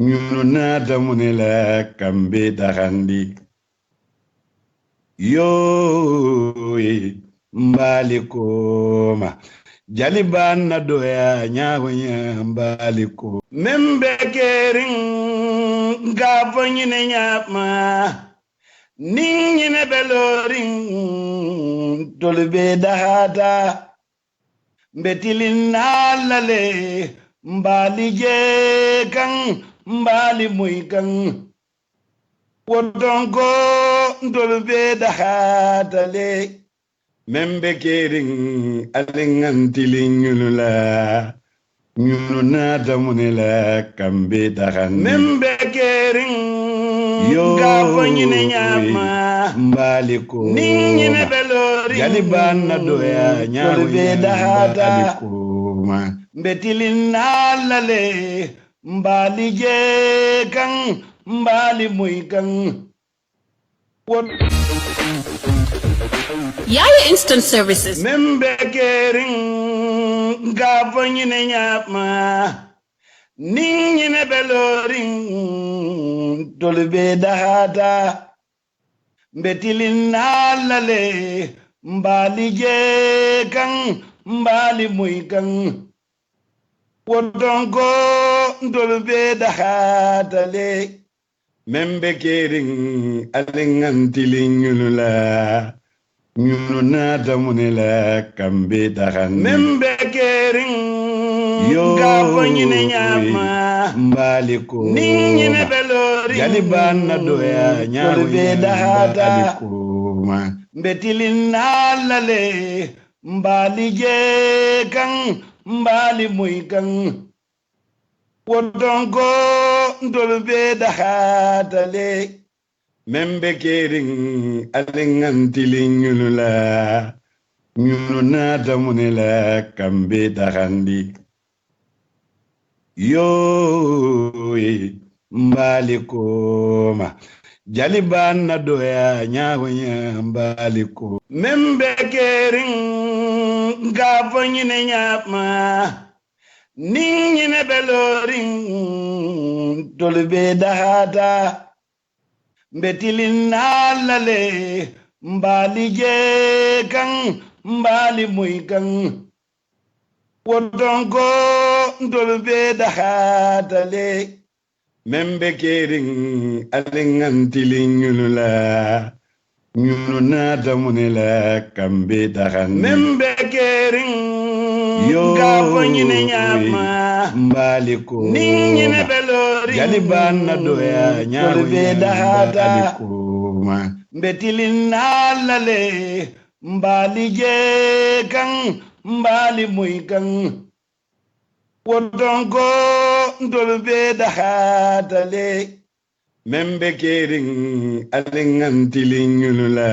ñunu naata mu ne la kambe taxandi yooye mbaali kooma jali baan na doya ñaawoña mbaali ko membe kerin ngaafo ñine ñaama nin ñine belorin tolu be dahata mbetilin naalale mbaali jeekan mbaali muy kan wotonko ntolu be dahatale membe kerin alingantilin ñulula ñunu naata mu ne la kambe taxan membe kerin ngaafo ñine ñaama mbaali ko nin ñine belorin jali baan na doya ñaalu be dahata mbetilin naalale mbaali jeekan mbaali muy kan Yaya Instant Services. membe kerin ngaafo ñine ñaama nin ñine belorin tolu be dahata mbetilin naalale mbaali jeekan mbaali muy kan wotonko ntolu be dahatale membe kerin alingantilin ñulula ñunu naata mu ne la kambe taxan membe kerin ngaafo ñine ñaama mbaali ko nin ñine belorin jali baan na doya ñaalu be dahata mbetilin naalale mbaali jeekan mbaali muy kan wotonko ntolu be dahatale membe kerin alingantilin ñulula ñunu naata mu ne la kambe taxandi yooye mbaali kooma jali baan na doya ñaawoña mbaali ko membe kerin ngaafo ñine ñaama nin ñine belorin tolu be dahata mbetilin naalale mbaali jeekan mbaali muy kan wotonko ntolu be dahatale membe kerin alingantilin ñulula ñunu naata mu ne la kambe taxan membe kerin ngaafo ñine ñaama mbaali ko nin ñine belorin jali baan na doya ñaalu be dahata mbetilin naalale mbaali jeekan mbaali muy kan wotonko ntolu be dahatale membe kerin alingantilin ñulula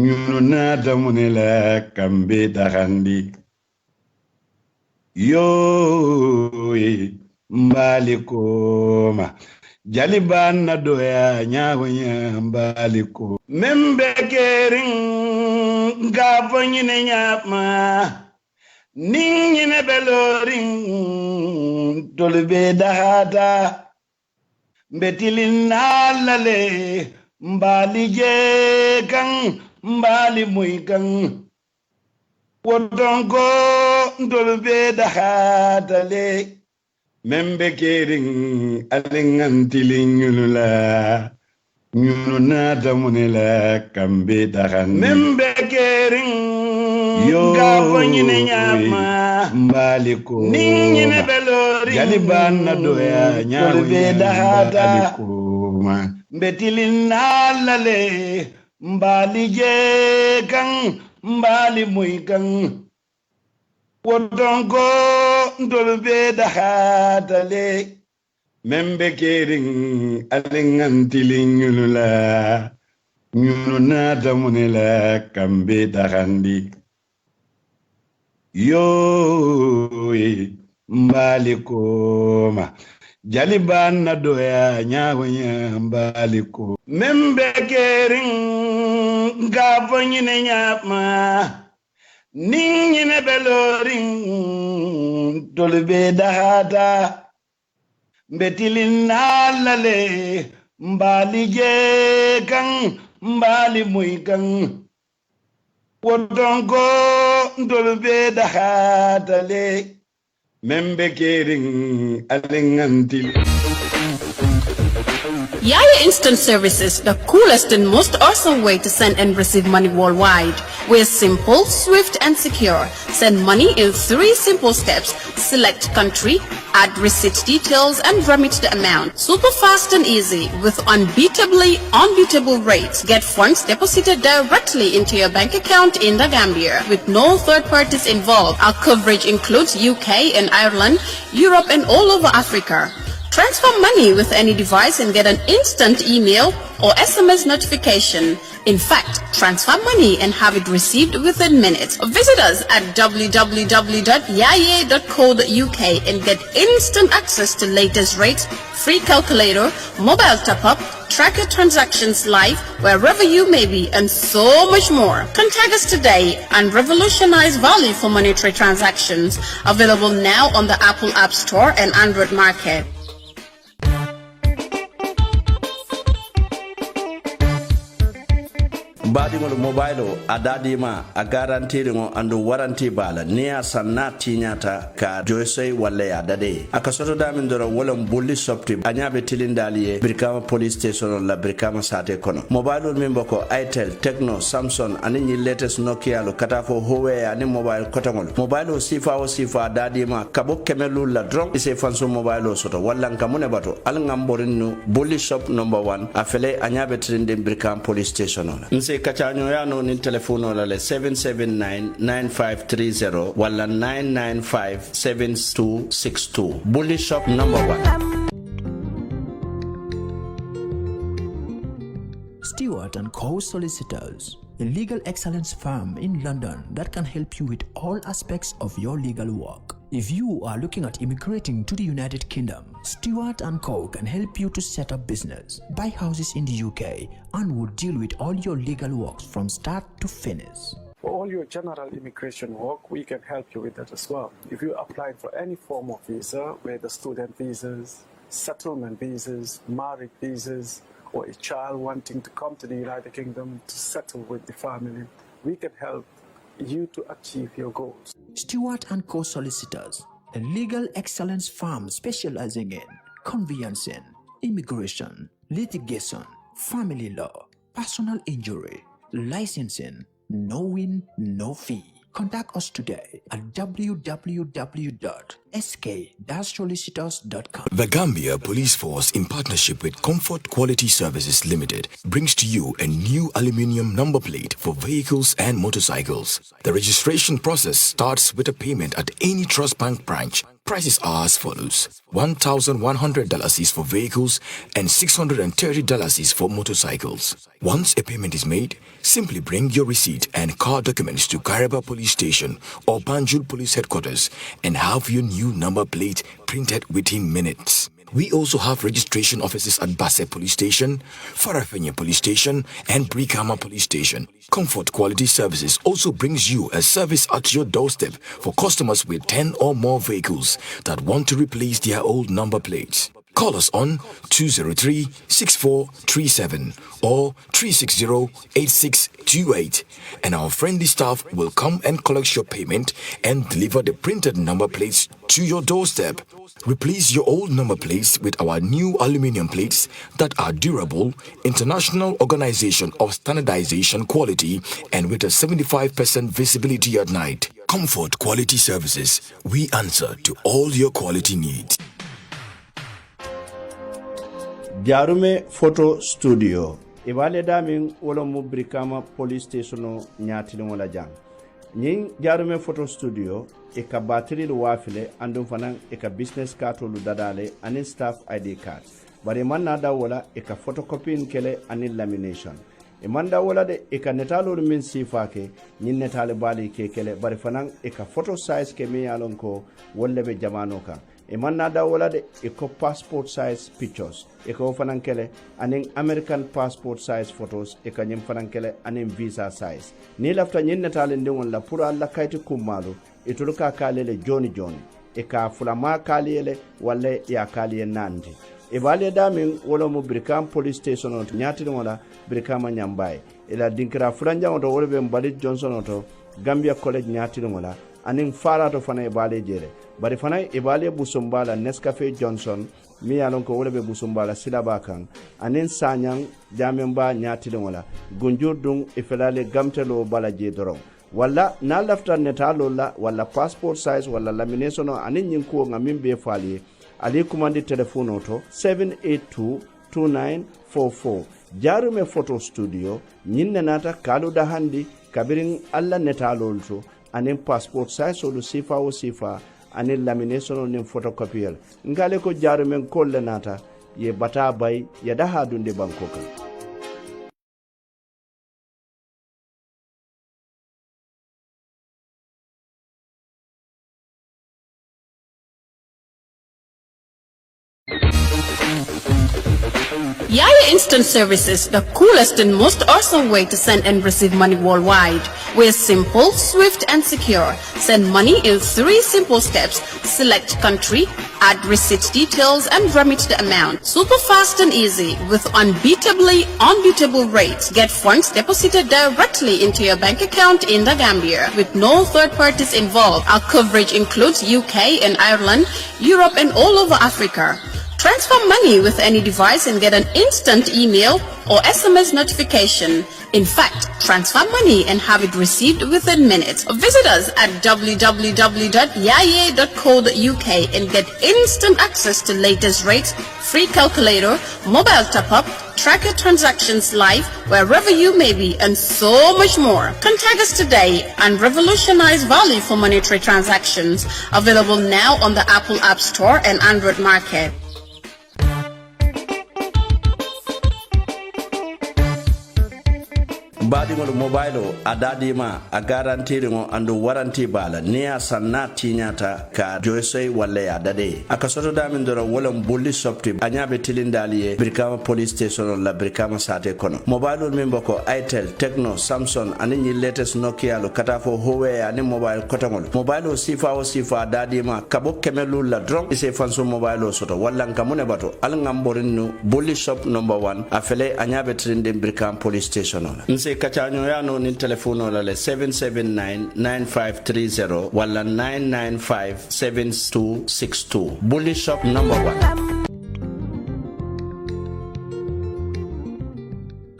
ñunu naata mu ne la kambe taxandi yooye mbaali kooma jali baan na doya ñaawoña mbaali ko membe kerin ngaafo ñine ñaama nin ñine belorin tolu be dahata mbetilin naalale mbaali jeekan mbaali muy kan wotonko ntolu be dahatale membe kerin alingantilin ñulula ñunu naata mu ne la kambe taxan membe kerin ngaafo ñine ñaama mbaali ko nin ñine belorin jali baan na doya ñaalu be dahata mbetilin naalale mbaali jeekan mbaali muy kan wotonko ntolu be dahatale membe kerin alingantilin ñulula ñunu naata mu ne la kambe taxandi yooye mbaali kooma jali baan na doya ñaawoña mbaali ko membe kerin ngaafo ñine ñaama nin ñine belorin tolu be dahata mbetilin nalale mbali jekan mbali muikan wodongo ndolbe dahatale membe kering alingantil. Yaya Instant Services, the coolest and most awesome way to send and receive money worldwide. We're simple, swift, and secure. Send money in 3 simple steps. Select country, add receipt details, and remit the amount. Super fast and easy with unbeatable rates. Get funds deposited directly into your bank account in the Gambia with no third parties involved. Our coverage includes UK and Ireland, Europe, and all over Africa. Transfer money with any device and get an instant email or SMS notification. In fact, transfer money and have it received within minutes. Visit us at www.yaye.co.uk and get instant access to latest rates, free calculator, mobile top-up, track your transactions live wherever you may be, and so much more. Contact us today and revolutionize value for monetary transactions. Available now on the Apple App Store and Android Market. Badingol mobile adadima a guarantee ngo andu warranty bala niya sanna tinyata ka joysey walle adade akasoto damin doro wolon bulli sopti anyabe tilindaliye Brikama police station la Brikama sate kono mobile min boko Itel Tecno Samsung ani latest Nokia lo katafo Huawei ani mobile kotangol mobile sifa dadima kabo kemelu la drop ise fanso mobile soto walla ngamune bato al ngamborinu bulli shop number 1 afele anyabe tilinde Brikama police station nse kachanyo yano ni telefono la 779-9530 wala 995-7262 Bully Shop number 1. Stewart & Co. Solicitors, a legal excellence firm in London that can help you with all aspects of your legal work. If you are looking at immigrating to the United Kingdom, Stewart & Co. can help you to set up business, buy houses in the UK, and will deal with all your legal works from start to finish. For all your general immigration work, we can help you with that as well. If you applied for any form of visa, whether student visas, settlement visas, marriage visas, or a child wanting to come to the United Kingdom to settle with the family, we can help you to achieve your goals. Stewart & Co. Solicitors, a legal excellence firm specializing in conveyancing, immigration, litigation, family law, personal injury, licensing, no win, no fee. Contact us today at www.sk-solicitors.com. The Gambia Police Force, in partnership with Comfort Quality Services Limited, brings to you a new aluminium number plate for vehicles and motorcycles. The registration process starts with a payment at any Trust Bank branch. Prices are as follows. $1,100 is for vehicles and $630 is for motorcycles. Once a payment is made, simply bring your receipt and car documents to Gareba Police Station or Banjul Police Headquarters and have your new number plate printed within minutes. We also have registration offices at Basse Police Station, Farafenye Police Station, and Brikama Police Station. Comfort Quality Services also brings you a service at your doorstep for customers with 10 or more vehicles that want to replace their old number plates. Call us on 203-6437 or 360-8628 and our friendly staff will come and collect your payment and deliver the printed number plates to your doorstep. Replace your old number plates with our new aluminum plates that are durable, international organization of standardization quality, and with a 75% visibility at night. Comfort Quality Services. We answer to all your quality needs. Jarume Photo Studio. Ibale damin wala mu Brikama Police Station nyatili wala jang. Nying Jarume Photo Studio eka battery lu wafile andum fanan eka business card lu dadale anin staff ID card. Bari man na da wala eka photocopy kele anin lamination. Imanda wala de eka netalo min sifake nyin netale bali ke kele bari fanan eka photo size ke mi yalon ko wolle be jamano ka. Imanna da wala de eko passport size pictures eko fanan kele anin American passport size photos eka nyim fanan kele anin visa size ni lafta nyin netale ndingon la pura alla kayti kumalu ituluka kalele joni e ka fulama kaliyele walla ya kaliye nandi e bale damin wala mo Brikama police station on nyatiri wala Brikama nyambaye ila dinkira fulanja on to wala be Mbalit Johnson on to Gambia College nyatiri wala anin fara to fana e bale jere bari fana e bale busumbala Nescafe Johnson mi yalon ko wala be busumbala silaba kan anin sanyang jamemba nyatiri wala gunjurdung e felale gamtelo bala je doron walla na lafta netalo la walla passport size walla lamination anin nyinko ngamin be fali ali commande telephone to 7822944 jarume photo studio nyinne nata kaluda handi kabirin alla netalo to anin passport size olu sifa o sifa anin lamination nin photocopier ngale ko jarume kolle nata ye bata bay ya daha dunde bankoka. Yaya Instant Services, the coolest and most awesome way to send and receive money worldwide. We're simple, swift, and secure. Send money in 3 simple steps. Select country, add receipt details, and remit the amount. Super fast and easy with unbeatable rates. Get funds deposited directly into your bank account in the Gambia with no third parties involved. Our coverage includes UK and Ireland, Europe, and all over Africa. Transfer money with any device and get an instant email or SMS notification. In fact, transfer money and have it received within minutes. Visit us at www.yaye.co.uk and get instant access to latest rates, free calculator, mobile top-up, track your transactions live wherever you may be, and so much more. Contact us today and revolutionize value for monetary transactions. Available now on the Apple App Store and Android Market. Baɗigol mobile o a dadima a garantirigo andu waranti bala niya sanna tiñata ka joysoy walla ya dade aka sotodamin doro wolon bulli sopti a ñaɓe tilindali e Brikama police station la Brikama sate kono mobile ol min boko Itel Tecno Samsung ani ñi latest Nokia lo kata fo Huawei ani mobile kotangol mobile o sifa dadima kabo kemelul la dron ise fanso mobile o soto walla nkamune bato al ngamborinu bulli shop number 1 a fele a ñaɓe tilinde Brikama police station la Kachanyo yano ni telefono la 779-9530 wala 995-7262. Bully Shop number 1.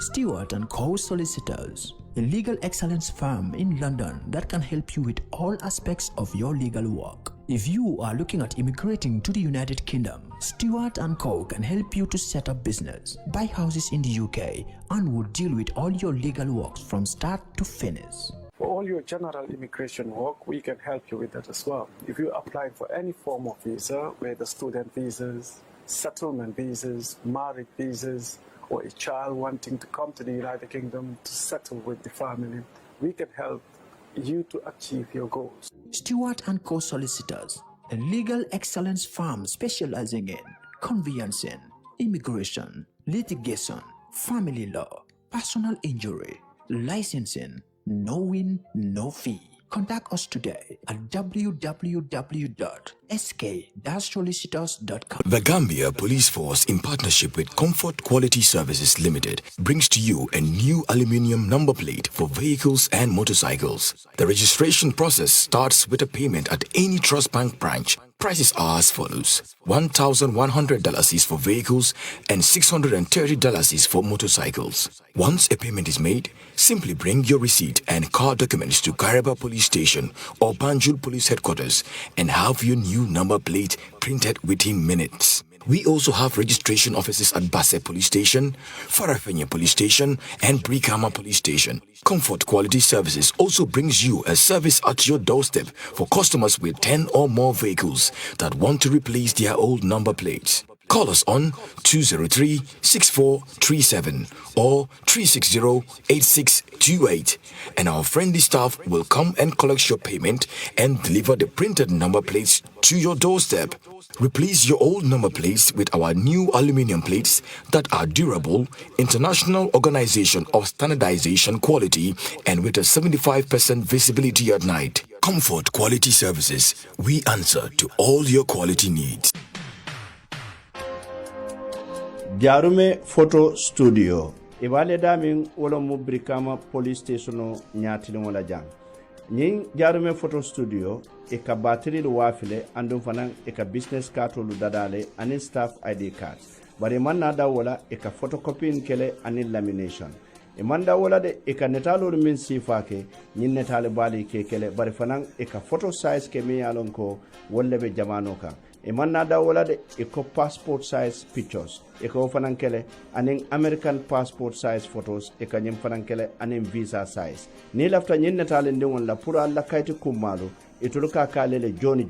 Stewart & Co. Solicitors, a legal excellence firm in London that can help you with all aspects of your legal work. If you are looking at immigrating to the United Kingdom, Stewart & Co. can help you to set up business, buy houses in the UK, and will deal with all your legal works from start to finish. For all your general immigration work, we can help you with that as well. If you're applying for any form of visa, whether student visas, settlement visas, marriage visas, or a child wanting to come to the United Kingdom to settle with the family, we can help you to achieve your goals. Stewart & Co. Solicitors, a legal excellence firm specializing in conveyancing, immigration, litigation, family law, personal injury, licensing, no win, no fee. Contact us today at www.sk-solicitors.com. The Gambia Police Force, in partnership with Comfort Quality Services Limited, brings to you a new aluminium number plate for vehicles and motorcycles. The registration process starts with a payment at any Trust Bank branch. Prices are as follows. $1,100 is for vehicles and $630 is for motorcycles. Once a payment is made, simply bring your receipt and car documents to Gareba Police Station or Banjul Police Headquarters and have your new number plate printed within minutes. We also have registration offices at Basse Police Station, Farafenye Police Station, and Brikama Police Station. Comfort Quality Services also brings you a service at your doorstep for customers with 10 or more vehicles that want to replace their old number plates. Call us on 203-6437 or 360-8628 and our friendly staff will come and collect your payment and deliver the printed number plates to your doorstep. Replace your old number plates with our new aluminum plates that are durable, international organization of standardization quality and with a 75% visibility at night. Comfort Quality Services. We answer to all your quality needs. Jarume Photo Studio. Ibale damin wala mu Brikama Police Station nyatili wala jang. Nying Jarume Photo Studio eka battery wafile andum fanan eka business card lu dadale anin staff ID cards. Bari man nada wala eka photocopy kele anin lamination. Imanda wala de eka netalo min sifake nyin netale bali ke kele bari fanan eka photo size ke mi alon ko wolle be jamano kan. Imanna da wala de eko passport size pictures eko fanan kele anin American passport size photos eka nyim fanan kele anin visa size ni lafta nyin netale ndewon la pura alla kayti kummalu ituluka kalele joni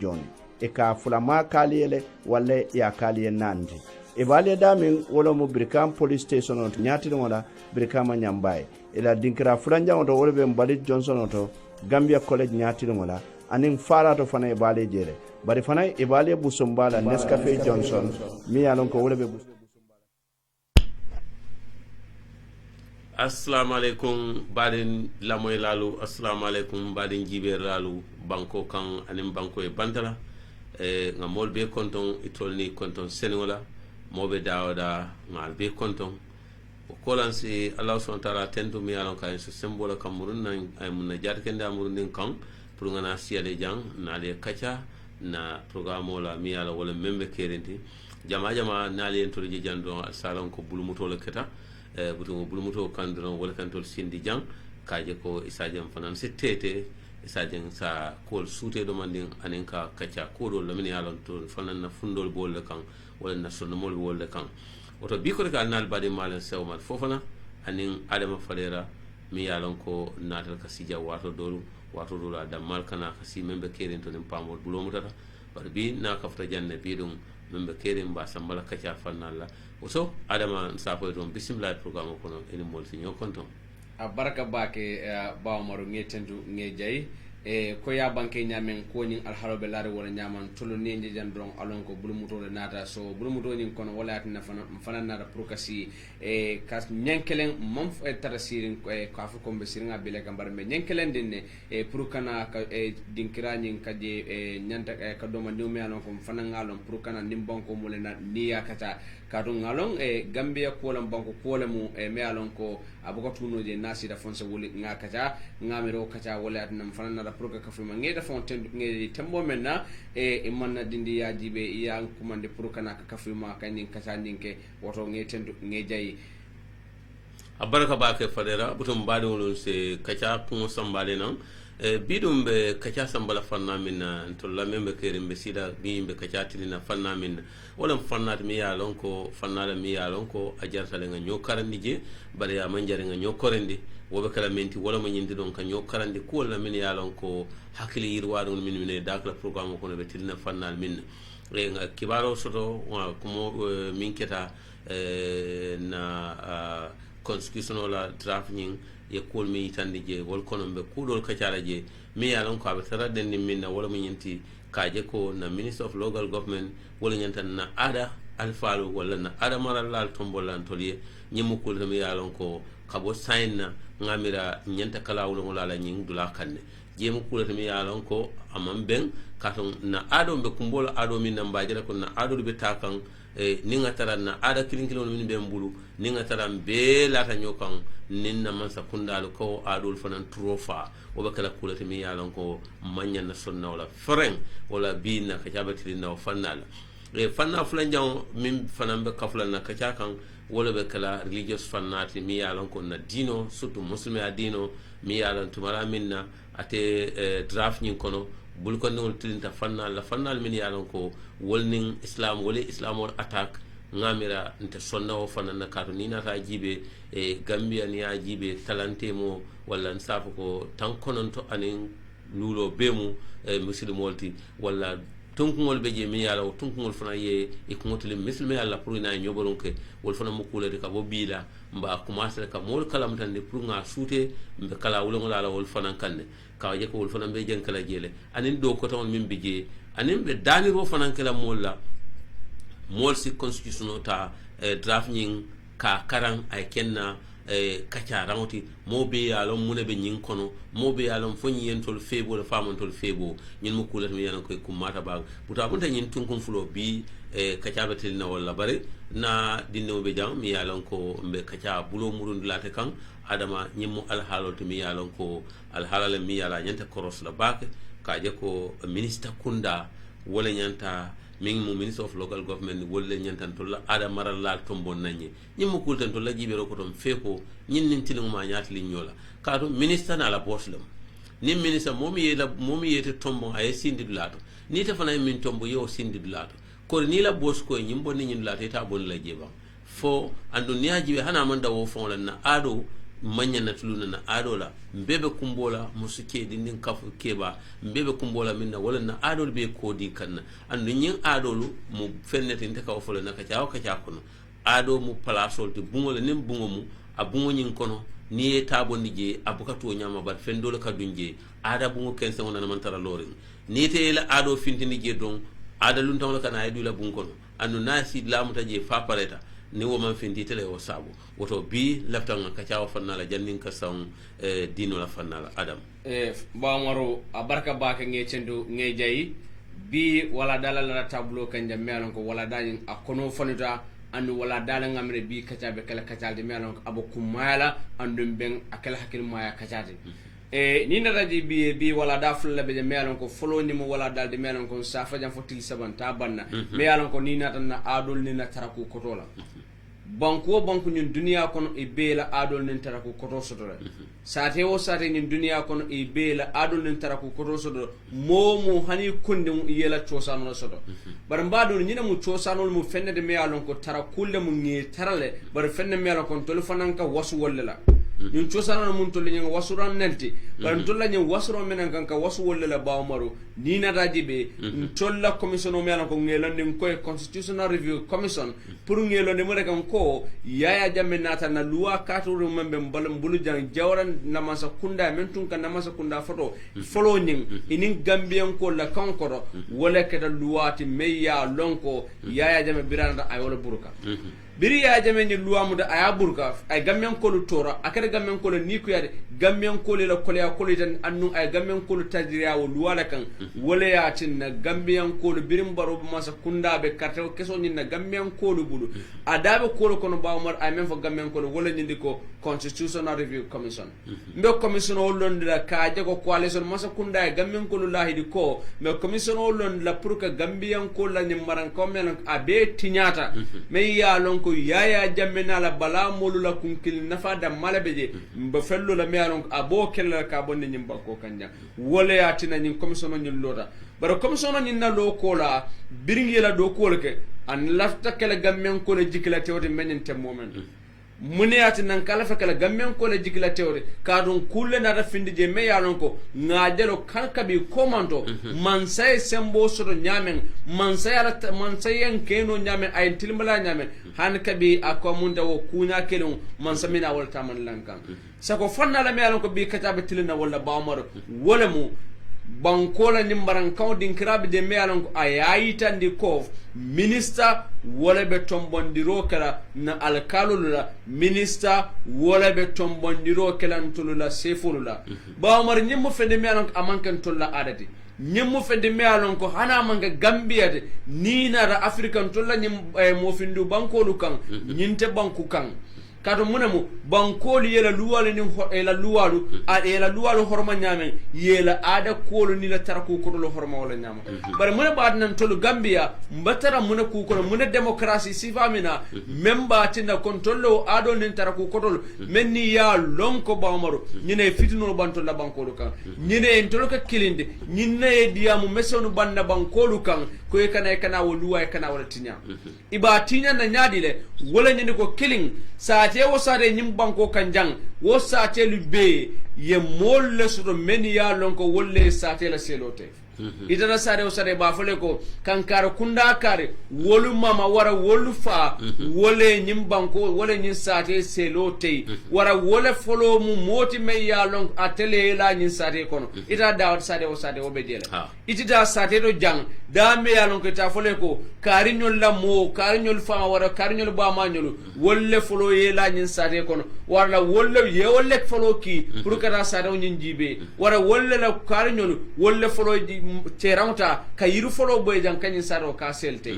eka fulama kalele wala ya kaliye nandi ibale damin wala mu Brikama police station on nyati wala Brikama nyambaye ila dinkira fulanja on to wala be Mbalit Johnson to Gambia College nyati wala anin fara to fana ibale jere bari fana ibale busumbala Nescafe Johnson mi yalon ko wala be assalamu alaikum badin lamoy lalu assalamu alaikum badin jibe lalu banko kan anin banko e bantala ngamol be konton itolni konton senegola mobe dawda ngal be konton o kolansi allah subhanahu wa ta'ala tentu mi yalon kan so sembola kamurun nan ay mun jat kende amurun din kan pour ngana siade jang na le kacha na programme la mi yala wala membe kerenti jama na le entorji jando salon ko bulumuto le keta butu bulumuto kandron wala kantol sindi jang kaje ko isajam fanan setete isajam sa kol sute do mandin anen ka kacha ko do lamini yala to fanan na fundol bol le kan wala na sonnomol wol le kan oto bi ko ka nal badi malen sewmal fofana anin adama falera mi yalon ko natal ka sija wato dolu la damal kana kasi membe keren to pamol bulomu tata bar bi na kafta janne bi dum membe keren ba sambala kacha fannalla oso adama safo don bismillah programme kono eni mol fi nyokonton baraka bake bawo maro ngetendu ngejay ko ya banke nyamen ko nyin alharobe lare wala nyaman tolo nenje jandron alon ko bulumuto le nata so bulumuto nyin kono wala atna fana nada prokasi kas nyankelen mom tara sirin ko afu ko be siringa bele gambar me nyankelen dinne prukana ka dinkira nyin kaje nyanta ka do ma ndumi alon ko fana ngalon prukana nimbon ko mulena niya kata kato ngalon Gambia ko lam banko ko lamu me alon ko abuka tuno je nasi da fonse woli ngakaja ngamiro kaja wala atna fana nada proka kafuma ngeda fonten ngedi tembo menna manna dindi ya jibe ya kumande prokana ka kafuma kanin kaja ninke woto ngeten ngejayi abaraka bake fadera butum badolon se kacha ko sambale nan bidum be kacha sambala fanna minna to la membe kerim be sida bimbe kacha tilina fanna minna wala fannat mi ya lon ko fannala mi ya lon ko ajarta le nga nyokarandi je bare ya manjare nga nyokorandi wobe kala menti wala mo nyindi don ka nyokarandi ko la min ya lon ko hakili yirwaado min dakla programme ko no be tilina fannal minna nga kibaro soto wa kumo min keta na constitutional la draft nying ye kol mi tandi je wol kono be kudol kacala je mi yalon ko abe tara den minna wala mo nyinti kaje ko na minister of local government wala nyanta na ada alfalu wala na ada maralal tombolan toliye nyimu kul mi yalon ko kabo sign ngamira nyanta kala wala la nying dula kanne jemu kul mi yalon ko amam ben katon na ado be kumbolo ado min nambajira ko na ado be takan ninga tara na ada kilinkilo min be mbulu ninga tara be lata nyokan ninna mansa kundalo ko adul fanan trofa o be kala kulati mi yalon ko manya na sonna wala freng wala bina ka jabati na fanala fanna fulan jaw min fanan be kafula na ka kan wala be kala religious fannati mi yalon ko na dino surtout muslimi adino mi yalon tumara minna ate draft nyin kono bul ko non tilinta fannal min yalon ko wolning islam wala islam or attack ngamira nte sonna o fanana kato ni nata jibe Gambia ni ya jibe talante mo wala nsafu ko tankononto anin lulo bemu muslimolti wala tunkungol beje mi yala o tunkungol fana ye e kumotele muslimi yalla pour ina nyoboronke wol fana mo kulede ka bo bila mba commencer ka mol kalam tan de pour nga soute mbe kala wulo ngala wol fana kanne ka je ko wol fana be jen kala jele anin do ko ton min bije anin be daniro fana kala molla mol si constitution ta draft nying ka karang ay kenna kacha rangoti mobe yalon mune be nyin kono mobe yalon fonyi yentol febo le famontol febo nyin mu kulat mi yanan ko kumata ba buta bunta nyin tunkun fulo bi kacha betel na wala bare na dinno be jam mi yalon ko mbe kacha bulo murun late kan adama nyimmo alhalo to mi yalon ko alhalale mi yala nyanta koros la bak kaje ko minister kunda wala nyanta min mu minister of local government wala nyantan to la ada maral la tombo nanyi nyimmo kultan to la jibero ko tom feko nyin nin tilin ma nyati lin yola kadu minister na la boslam ni minister momi yete tombo ay sindi dulato ni te fana min tombo yo sindi dulato ko ni la bos ko nyimbo ni nyin dulato ta bon la jeba fo andu ni ajibe hana man da wo fon la na ado manya na tuluna na ado la mbebe kumbola musuke dindin kafu keba mbebe kumbola minna wala na ado be ko di kanna andu nyin ado lu mu fennete inte ka fola na ka kono ado mu palasol te bungola nim bungomu abungo nyin kono ni tabo nije abuka to nyama bar fendolo ka dunje ada bungo kense wona man tara lorin ni te la ado fintini je don ada lun tawla kana ay dula bungo kono andu nasi lamuta je fa pareta ni wo man finti tele wo sabu woto bi laftanga ka ciawa fannala jannin ka saw dino la fannala adam bawmaro abarka baka nge cendu nge jayi bi wala dala la tableau kanja melon ko wala dañin akono fanuta andu wala dala ngamre bi kacabe kala kacalde melon ko abo kumala andum ben akala hakil maya kacade ni nataji bi wala da fulla be melon ko folo ni mo wala dalde melon ko safa jam fotil saban ta banna melon ko ni natan na adol ni na taraku kotola banku ñun duniya kono e beela adol nen taraku koto sotore sate o sate ñun duniya kono e beela adol nen taraku koto sotore momo hani kunde mu yela ciosano soto bar mbado ñina mu ciosano mu fennede me yalon ko tarakulle mu ngi tarale bar fenne me yalon ko tol fananka wasu wolle la ñun ciosano mun tol ñi wasuran nenti bar tol la ñi wasuro menen kan ka wasu wolle la bawmaru ni nataji be tol la commission o me yalon ko ngelande ko constitutional review commission pour ngelande mo kan ko yaya jamme nata na luwa katuru membe mbalam bulu jang jawran namasa kunda men tun kan namasa kunda foto folo ning inin gambian ko la kankoro wala kada luwati meya lonko yaya jamme biranda ay wala burka biri yaya jamme ni luwa mu da aya burka ay gambian ko lu tora akada gambian ko ni ko yade gambian ko le ko ya ko tan annu ay gambian ko lu tajriya wo luwa la kan wala ya tin na gambian ko lu birim baro masa kunda be karta keso ni na gambian ko lu bulu adabe ko kono bawmar ay men fo gamen ko wala ñindi ko constitutional review commission mbe commission o londira kaaje ko coalition masa kunda e gamen ko lahidi ko mbe commission o londira pour que gambian ko la ni maran ko men abe tiñata me ya lon ko yaya jammena la bala molu la kunkil nafa da malabeje mbe fello la me lon abo kella ka bonne ñim bakko kanja wala ya tina ñim commission ñin lota bara commission ñin na lo ko la biringi la do ko ke an lafta kala gamen ko le jikla tewde menen te moment muniyati nan kala fa kala gamen ko le jikla tewde ka don kulle na da findi je me yalon ko ngajelo kalka bi komanto man say sembo soto nyamen man say en keno nyamen ay tilmala nyamen han kabi akomunda wo kunya kelon man samina wal taman lankan sako fonna la me yalon ko bi katabe tilina wala bawmar wala mu bankola nimbaran kaw dinkirabe de mealon ko ayayitandi ko minister wala be tombondiro kala na alkalula minister wala be tombondiro kala ntulula sefulula bawmar nyimmo fende mealon ko amankan tolla adati nyimmo fende mealon ko hana manga gambia de ni na african tolla nyim mo findu bankolu kan nyinte banku kan kato munemu bankoli yela luwalu ni ela luwalu a ela luwalu horma nyame yela ada kolu ni la taraku ko lo horma wala nyama bare mun ba nan tolu gambia mbatara mun ku ko mun demokrasi sifamina memba tinda kontrollo ado nin taraku ko tol menni ya lonko bawmaru nyine fitino banto la bankolu kan nyine en tolo ka kilinde nyine diamu mesonu banda bankolu kan ko e kana wo luwa e kana wala tinya iba tinya na nyadile wala nyine ko killing saate wo saate nyim banko kanjang wo saate lube ye molle sudo meni ya lonko wolle saate la selote idana saate wo saate ba fole ko kankara kunda kare wolu mama wara wolu fa wole nyim banko wole nyin saate selote wara wole folo mu moti me ya lonko atele la nyin saate kono ita dawat saate wo be jele itida satedo jang dame yalon ko ta fole ko karinyol la mo karinyol fama wara karinyol ba manyol wolle folo yela nyin sate kono wala wolle ye wolle folo ki pour kata sate nyin jibe wara wolle la karinyol wolle folo teramta kayiru folo boy jang kanyin sate ka selte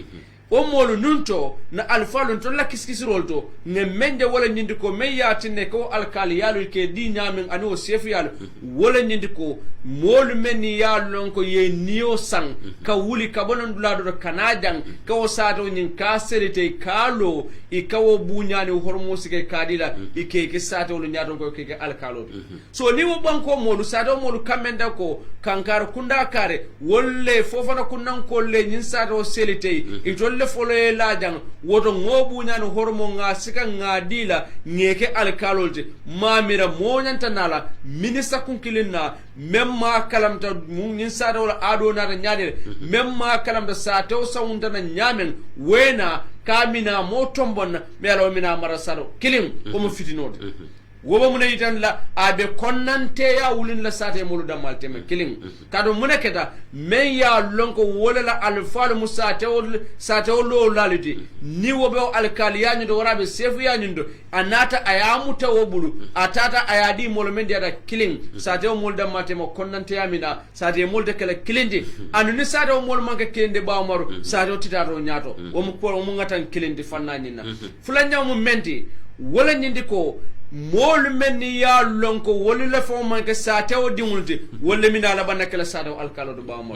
o molu nunto na alfalu to la kiskisirol to ne mende wala nyindi ko me yatine ko alkali yalu ke di nyamin ani o sefu yalu wala nyindi ko molu menni yalu ko ye niyo sang ka wuli ka bonon dulado do kanajang ka o sato nyin ka serite kalo e ka o bunyani hormosi ke kadila e ke sato lu nyaton ko ke alkalo so ni wo banko molu sato molu kamenda ko kankar kunda kare wolle fofana kunnan ko le nyin sato selite e le folo la jang woto ngobu nyano hormo nga sika nga dila ngeke alkalolje mamira mo nyanta nala minista kunkilinna memma kalamta mun sada wala ado na nyaade memma kalamta sa taw sawunda na nyamen wena kamina mo tombon melo mina marasaro kilim ko mo fitinode woba muna yitan la abe konnante ya wulin la sate mulu damal teme killing kado muna keda men ya lonko wala la alfal musate sate lo lalidi ni wobe alkali ya nyindo warabe sefu ya nyindo anata ayamuta wobulu atata ayadi mulu men dia killing sate mulu damal teme konnante ya mina sate mulu de kala kilindi anu ni sate mulu manka kilinde ba maru sate titaro nyato wo mu ngatan kilindi fanna nyina fulanya mu menti wala nyindi ko molu menni ya lonko wolu la fo manke sa taw dimulti wolle min ala banna kala sa daw alkalo do bawmo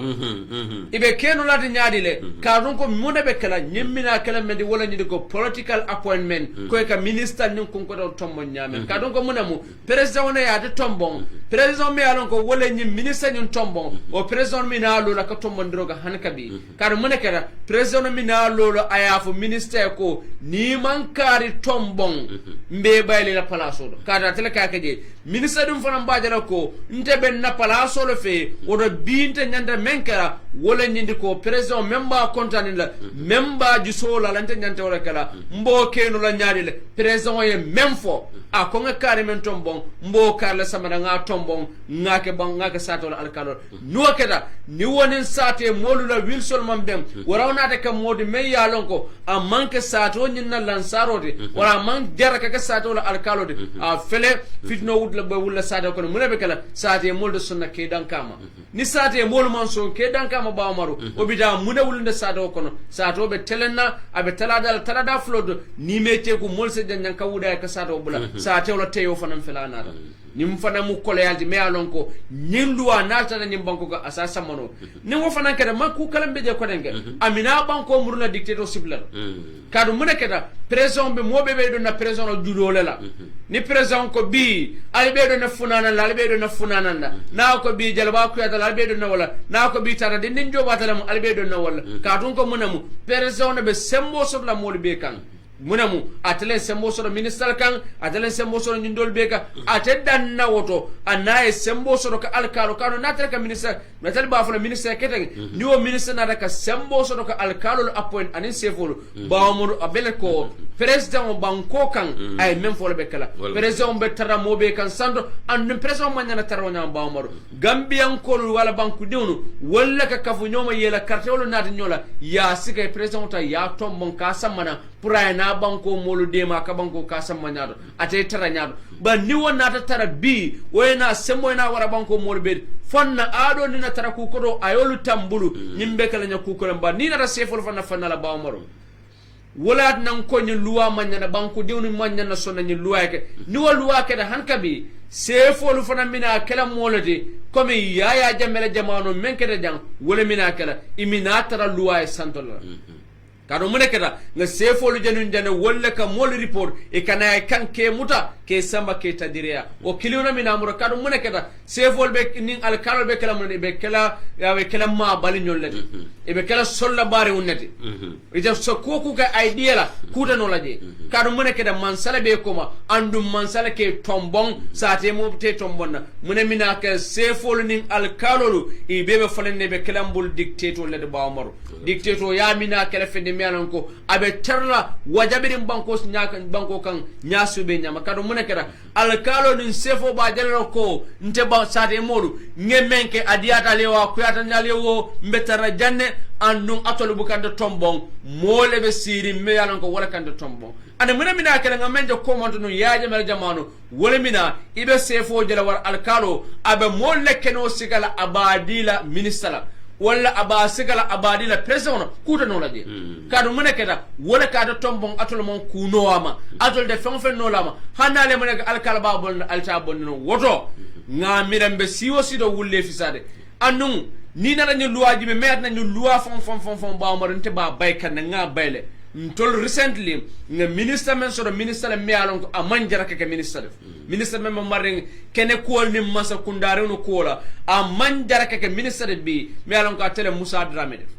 ibe kenu la de nyaadi le ka don ko mona be kala nyemmina kala mendi wala ni ko political appointment ko ka minister nin ko do tombo nyame ka don ko mona mu president ne ya de tombon president me alon ko wala ni minister nin tombon o president mi na lo la ka tombo ndroga hankabi ka mona kala president mi na lo aya fo minister ko ni man kari tombon mbe bayle la palaso kada tele kakeje ministre dum fana mbajala ko ntebe na palaso le fe odo binte nyanda menkara wala nyindi ko president memba kontani la memba jisola la nyanta wala kala mbo keno la nyaade le president ye memfo a ko ngakare men tombon mbo karla samara nga tombon ngake bang ngake sato la alkalo no keda ni wonin sate molu la wilson mambem warawna de kam modi me yalonko a manke sato nyinna lansarode wala man dera ka sato la alkalo de a fele fitno wudla ba wulla sato ko mun be kala sate moldo sunna ke dankama ni sate mol man son ke dankama ba maru obida mun wulde sato ko sato be telenna abe talada flodo ni mete ko mol se jannan ka wuda ka sato bula sate wala teyo fanam felana nim fana mu kolealdi me alon ko nyinduwa nata na nyimbanko ga asasa mono ni wo fana kada makku kalambe je ko denge amina banko murna dictatorship la kadu muna kada president be mobe be do na president judo la ni president ko bi ay be do na funana la be do na funana na ko bi jalba ko ya la be do na wala na ko bi tara de ninjo batala mu al be do na wala kadun ko muna mu president be sembo so la mol be kan munamu atelen sembo soro minister kan atelen sembo soro nyindol beka atedan na woto anaye sembo soro ka alkalo kanu natel ka minister natel ba fula minister keten ni o minister na ka sembo soro ka alkalo appoint anin sefolo baamur abele ko president banko kan ay men folo be kala president be tara mobe kan sando an president manyana tara nya baamur gambian ko wala banku diwnu wala ka kafu nyoma yela carte wala nat nyola ya sika president ta ya tombon ka samana purayna banko molu dema ka banko ka samma nyaado ate tara nyaado ba ni wonna ta tara bi wayna sembo na wara banko molu be fonna ado ni na tara ku kodo ayolu tambulu nyimbe kala nya ku ko ba ni na sefol fonna la ba maro wala nan ko ni luwa manyana banko dewni manyana sonna ni luwa ke ni wa luwa ke da hankabi sefol fana mina kala molode komi yaya jamela jamano men ke da jang wala mina kala imina tara luwa e santola kado mune keda nga sefolu janun jana wala ka mol report e kana kan ke muta ke samba ke tadirea o kiliona minamura kado mune keda sefol be nin al kalo be kala mun be kala ya be kala ma bali nyollati e be kala solla bare unnati e ja so ko ka idea la kuta no laje kado mune keda mansala be koma andum mansala ke tombon sate mo te tombonna mune mina ka sefolu nin al kalo e be falenne be kala mbul dictator le de bawmaro dictator ya mina kala fende mialan ko abe terla wajabirin banko nyaka banko kan nyasube nyama kado munekera alkalo nin sefo ba jallo ko nte ba sate modu ngemenke adiata lewa kuyata nyalewo mbetara janne andun atolu bukande tombon mole be siri mialan ko wala kande tombon ane mina kala ngamenje ko monto no yaaje mel jamanu wala mina ibe sefo jala war alkalo abe molle keno sigala abadila ministala wala aba sigala abadila president kuta no laje kadu muneketa wala kada tombon atol mon kunowama atol de fen no lama hanale muneka alkala babol alta bonno woto ngamira mbe siwo sido wulle fisade annun ni nana ñu luwaji be met na ñu luwa fon ba mo nte ba baykan nga bayle ntol recently nga minister men so minister le mealon ko amanjara ke minister minister men marring kene kool ni masa kundare no kola amanjara ke minister bi mealon ko tele Musa Dramé def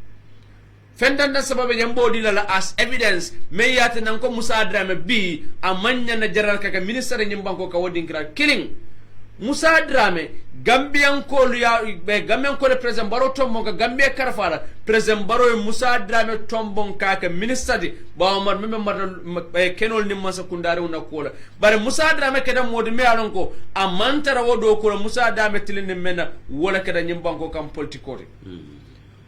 fendanda sababe jambo dilala as evidence me yata nan ko Musa Dramé bi amanya na jaral ke minister ni banko ka wodin kra killing Musa Dramé Gambian ko ya be Gambian ko le president baro tombo ka Gambia karfala president baro Musa Dramé tombon ka ka minister di ba mar membe mar kenol ni masa kundare una kola bare Musa Dramé keda modi me alon ko amantara wodo ko Musa Dramé tilin mena wala keda nyimbanko kam politiko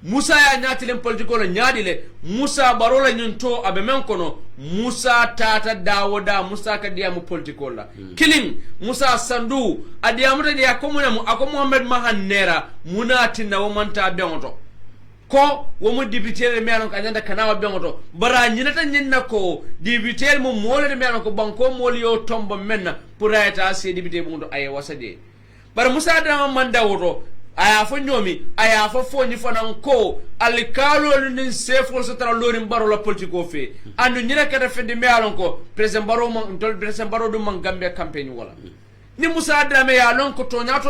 Musa ya nyatilen politiko la nyadile Musa barola nyunto abe men kono Musa tata dawoda Musa kadia mu politiko la killing Musa sandu adiamu de akomuna mu ako Muhammad Mahanera munati na womanta bengoto ko womu député me alon kanyanda kanawa bengoto bara nyinata nyinna ko député mu mole me alon ko banko moli yo tombo menna pour ayata se député bu ndo ay wasade bara Musa dama manda woto aya fo nyomi aya fo foni fanan ko alikalo nin sefo so tara lorin baro la politiko fe anu nyira kada fendi me alon ko president baro man dol president baro dum man Gambia campaign wala ni Musa Dramé ya lon ko tonya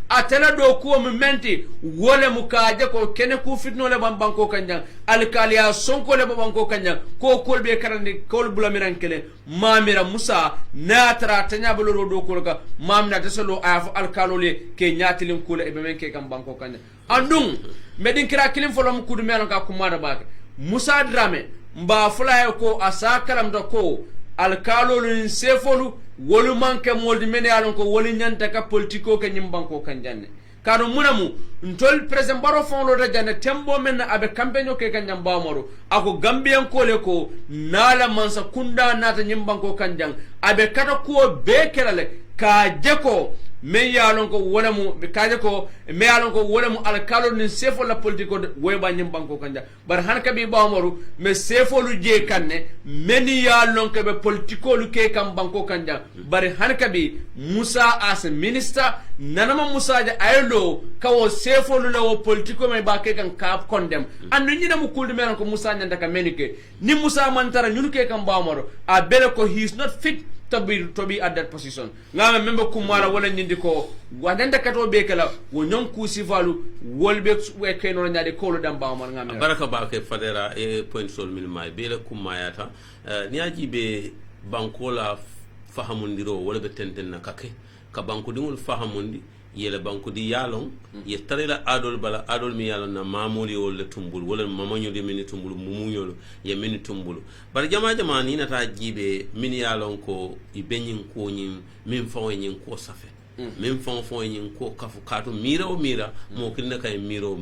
atela do ko mu menti wole mu kaaje ko kene ku fitno le banko kanjang alikali ya sonko le banko kanjang ko kolbe karandi kol bulamiran kele mamira Musa na tara tanya bolo do ko ka mamna teselo af alkalo le ke nyatilin kula e be men ke kam banko kanjang andung medin kira kilim folom kudu melon ka kumada bak Musa Dramé mba fulaye ko asakaram do ko alkalo lin sefolu wolu manke moldi mene alon ko woli nyanta ka politiko ke nyimbanko kanjanne kado munamu ntol president baro fon lo dajane tembo men abe campagne ke kan nyamba moro ako Gambian ko le ko nala mansa kunda nata nyimbanko kanjang abe kata ko be kelale ka jeko me yalon ko wala mu kaje ko me yalon ko wala mu alkalo ni sefo la politiko we ba nyim banko kanja bar han ka bi ba moru me sefo lu je kanne meni yalon ko be politiko lu ke kam banko kanja bar han ka bi Musa as minister nanama Musa ja aylo kawo sefo lu lawo politiko me ba ke kan ka condemn andu nyina mu kuldu men ko Musa nyanda ka menike ni Musa man tara nyun ke kam ba moru a bele ko he is not fit to be at that position ngama membe kumala wala nyindi ko wadanda kato be kala wo nyon ku sivalu wolbe we keno nyaade ko dam ba man ngama baraka ba ke fadera e point sol min may be la kumayata ni aji be bankola fahamundiro wala be tenten na kake ka banko dingul fahamundi yele banko di yalon ye tarela adol bala adol mi yalon na mamoli wala tumbul wala mamanyo de mini tumbul mumunyolo ye mini tumbul bar jama ni nata jibe mini yalon ko ibenyin ko nyim min fawo nyin ko safe min fawo nyin ko kafu kato mira o mira mo kinna kay miro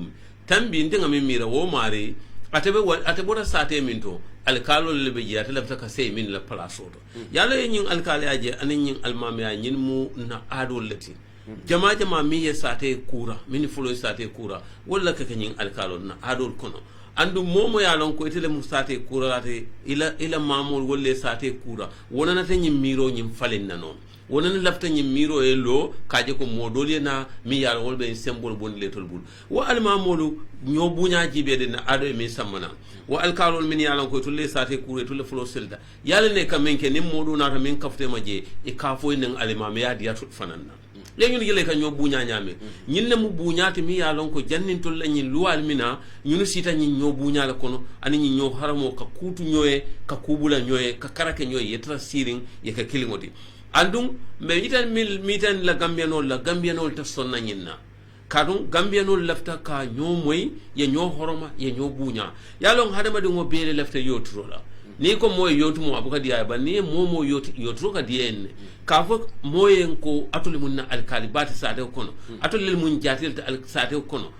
tambi ndinga mi mira wo mari atebe sate min to alkalo le be jiyata la ka sey min la place oto yalla nyin alkali aje anin nyin almami ya nyin mu na adol lati jama mi ye sate kura mini fulo sate kura wala ka kanyin alkalo na adol kono andu momo ya lon ko itele mu sate kura ate ila mamol wolle sate kura wona na tan nyim miro nyim falen na non wona na lafta nyim miro e lo kaje ko modoli na mi ya wolbe symbol bon letol bul wa almamolu nyo bunya jibe de na ado mi samana wa alkalo min ya lon ko tulle sate kura tulle fulo selda yalla ne kamenke nim modu na ta min kafte maje e kafo nen alimam ya diya tut fananna legin gele ka nyo bunya nyame nyin le mu bunya te mi ya lon ko jannintol la nyin luwal mina nyunu sita nyin nyo bunya la kono ani nyin nyo haramo ka kutu nyoye ka kubula nyoye ka karake nyoye yetra siring ye ka kilingoti andum me itan mitan la gambianol ta sonna nyinna kadum gambia no lafta ka nyo moy ye nyo horoma ye nyo bunya yalon hadama de ngo bele lafta yotro la ni ko moy yotu mo abuka diya ba ni mo yotro ka diyen ka fo moyen ko atole munna alkali bati sade kono atole mun jatil ta al sade kono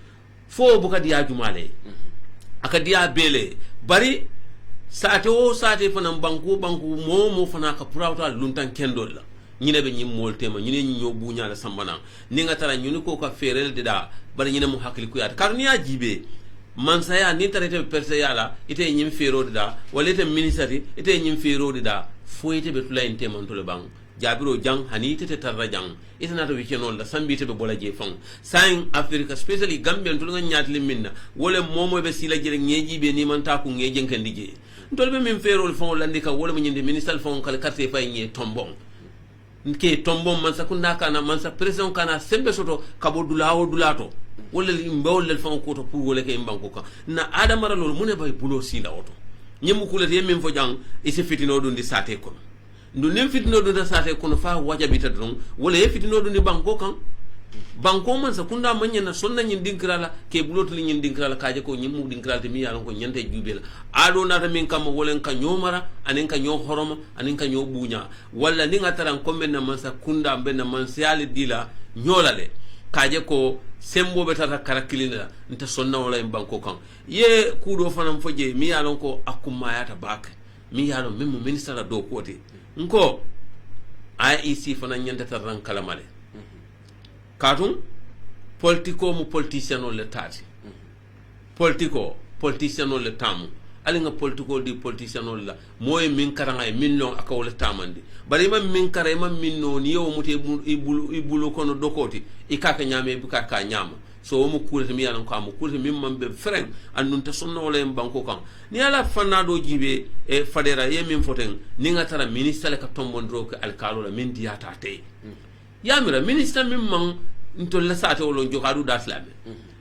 fo buka diya jumale aka diya bele bari sate o sate fana banku mo fana ka purauta luntan kendol la ñine be ñim moltema ñine ñi ñoo buña la sambana ni nga tara ñuni ko ka ferel de da bari ñine mu hakli ku yaata kar ni ya jibe man saya ni tarete perse yala ite ñim fero de da wala ite ministry ite ñim fero de da foyete be tulayn teman to le bang jabiro jang hani tete tarra jang ite na to wikenol la sambite be bola je fang sain africa especially gambia to nga ñaatli minna wala momo be sila jere ñeji be ni man ta ku ñejen kan dije ndol be min fero fon landi ka wala mo ñinde ministre fon kala carte fay ñe tombong ke tombom man sakunda kana man sa president kana sembe soto kabo dulawo dulato wala mbawol le fon ko to pour wala ke mbanko ka na adamara lol mune bay bulo sila oto nyemu kulete yemmin fo jang e se fitino do ndi sate kono ndu nem fitino do da sate kono fa wajabita don wala e fitino do ndi banko kan banko man sakunda manya na sonna nyin dinkrala ke buloto nyin dinkrala kaje ko nyimmu dinkrala te mi yalan ko nyante jubela ado na ta min kam wolen ka nyomara anen ka nyo horoma anen ka nyo bunya walla ni ngataran kombe na man sakunda be na man siali dila nyolale kaje ko sembo be tata karakilina nta sonna wala en banko kan ye kudo fanam foje mi yalan ko akuma yata bak mi yalan memo minister do kote nko IEC fana nyanta taran kalamale katum politico mu politiciano le tati politico politiciano le tamu alinga politico di politiciano la moy min karanga e million akawle tamandi bari man min kara e man minno ni yow muté ibulu kono dokoti ikaka nyame bu kaka nyama so mo kulete mi yalan ko am kulete min man be freng andun ta sonno wala en banko kan ni ala fanado jibe e fadera ye min foten ni ngatara ministre le ka tombondro ko alkalo la min diata tay yamira ministre min man ntolla sate wolo jokadu daslame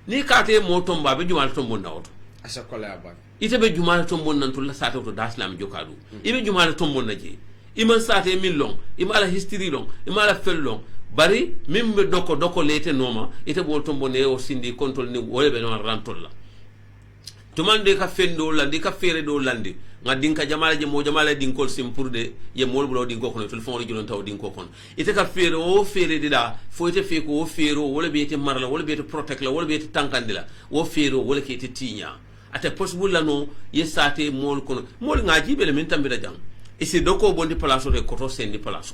ni kate mo tomba be jumal tombo nawto asa kola ba ite be jumal tombo nan tolla sate to daslame jokadu ibe jumal tombo naje iman sate millon imala history long imala fellong bari mimbe doko lete noma ite bol tombo ne o sindi control ni wole be non rantolla tumande ka fendo landi ka fere do landi ngadin ka jamala je mo jamala din kol sim pour de ye mol bulo din ko kono telephone ri julon taw din ko kono ite ka fere o fere dida fo ite fe ko o fere wala be ite marla wala be ite protect la wala be ite tankandila o fere wala ke ite tinya ate possible la no ye sate mol kono mol ngaji be le min tambira jang e se doko bondi place de koto sendi place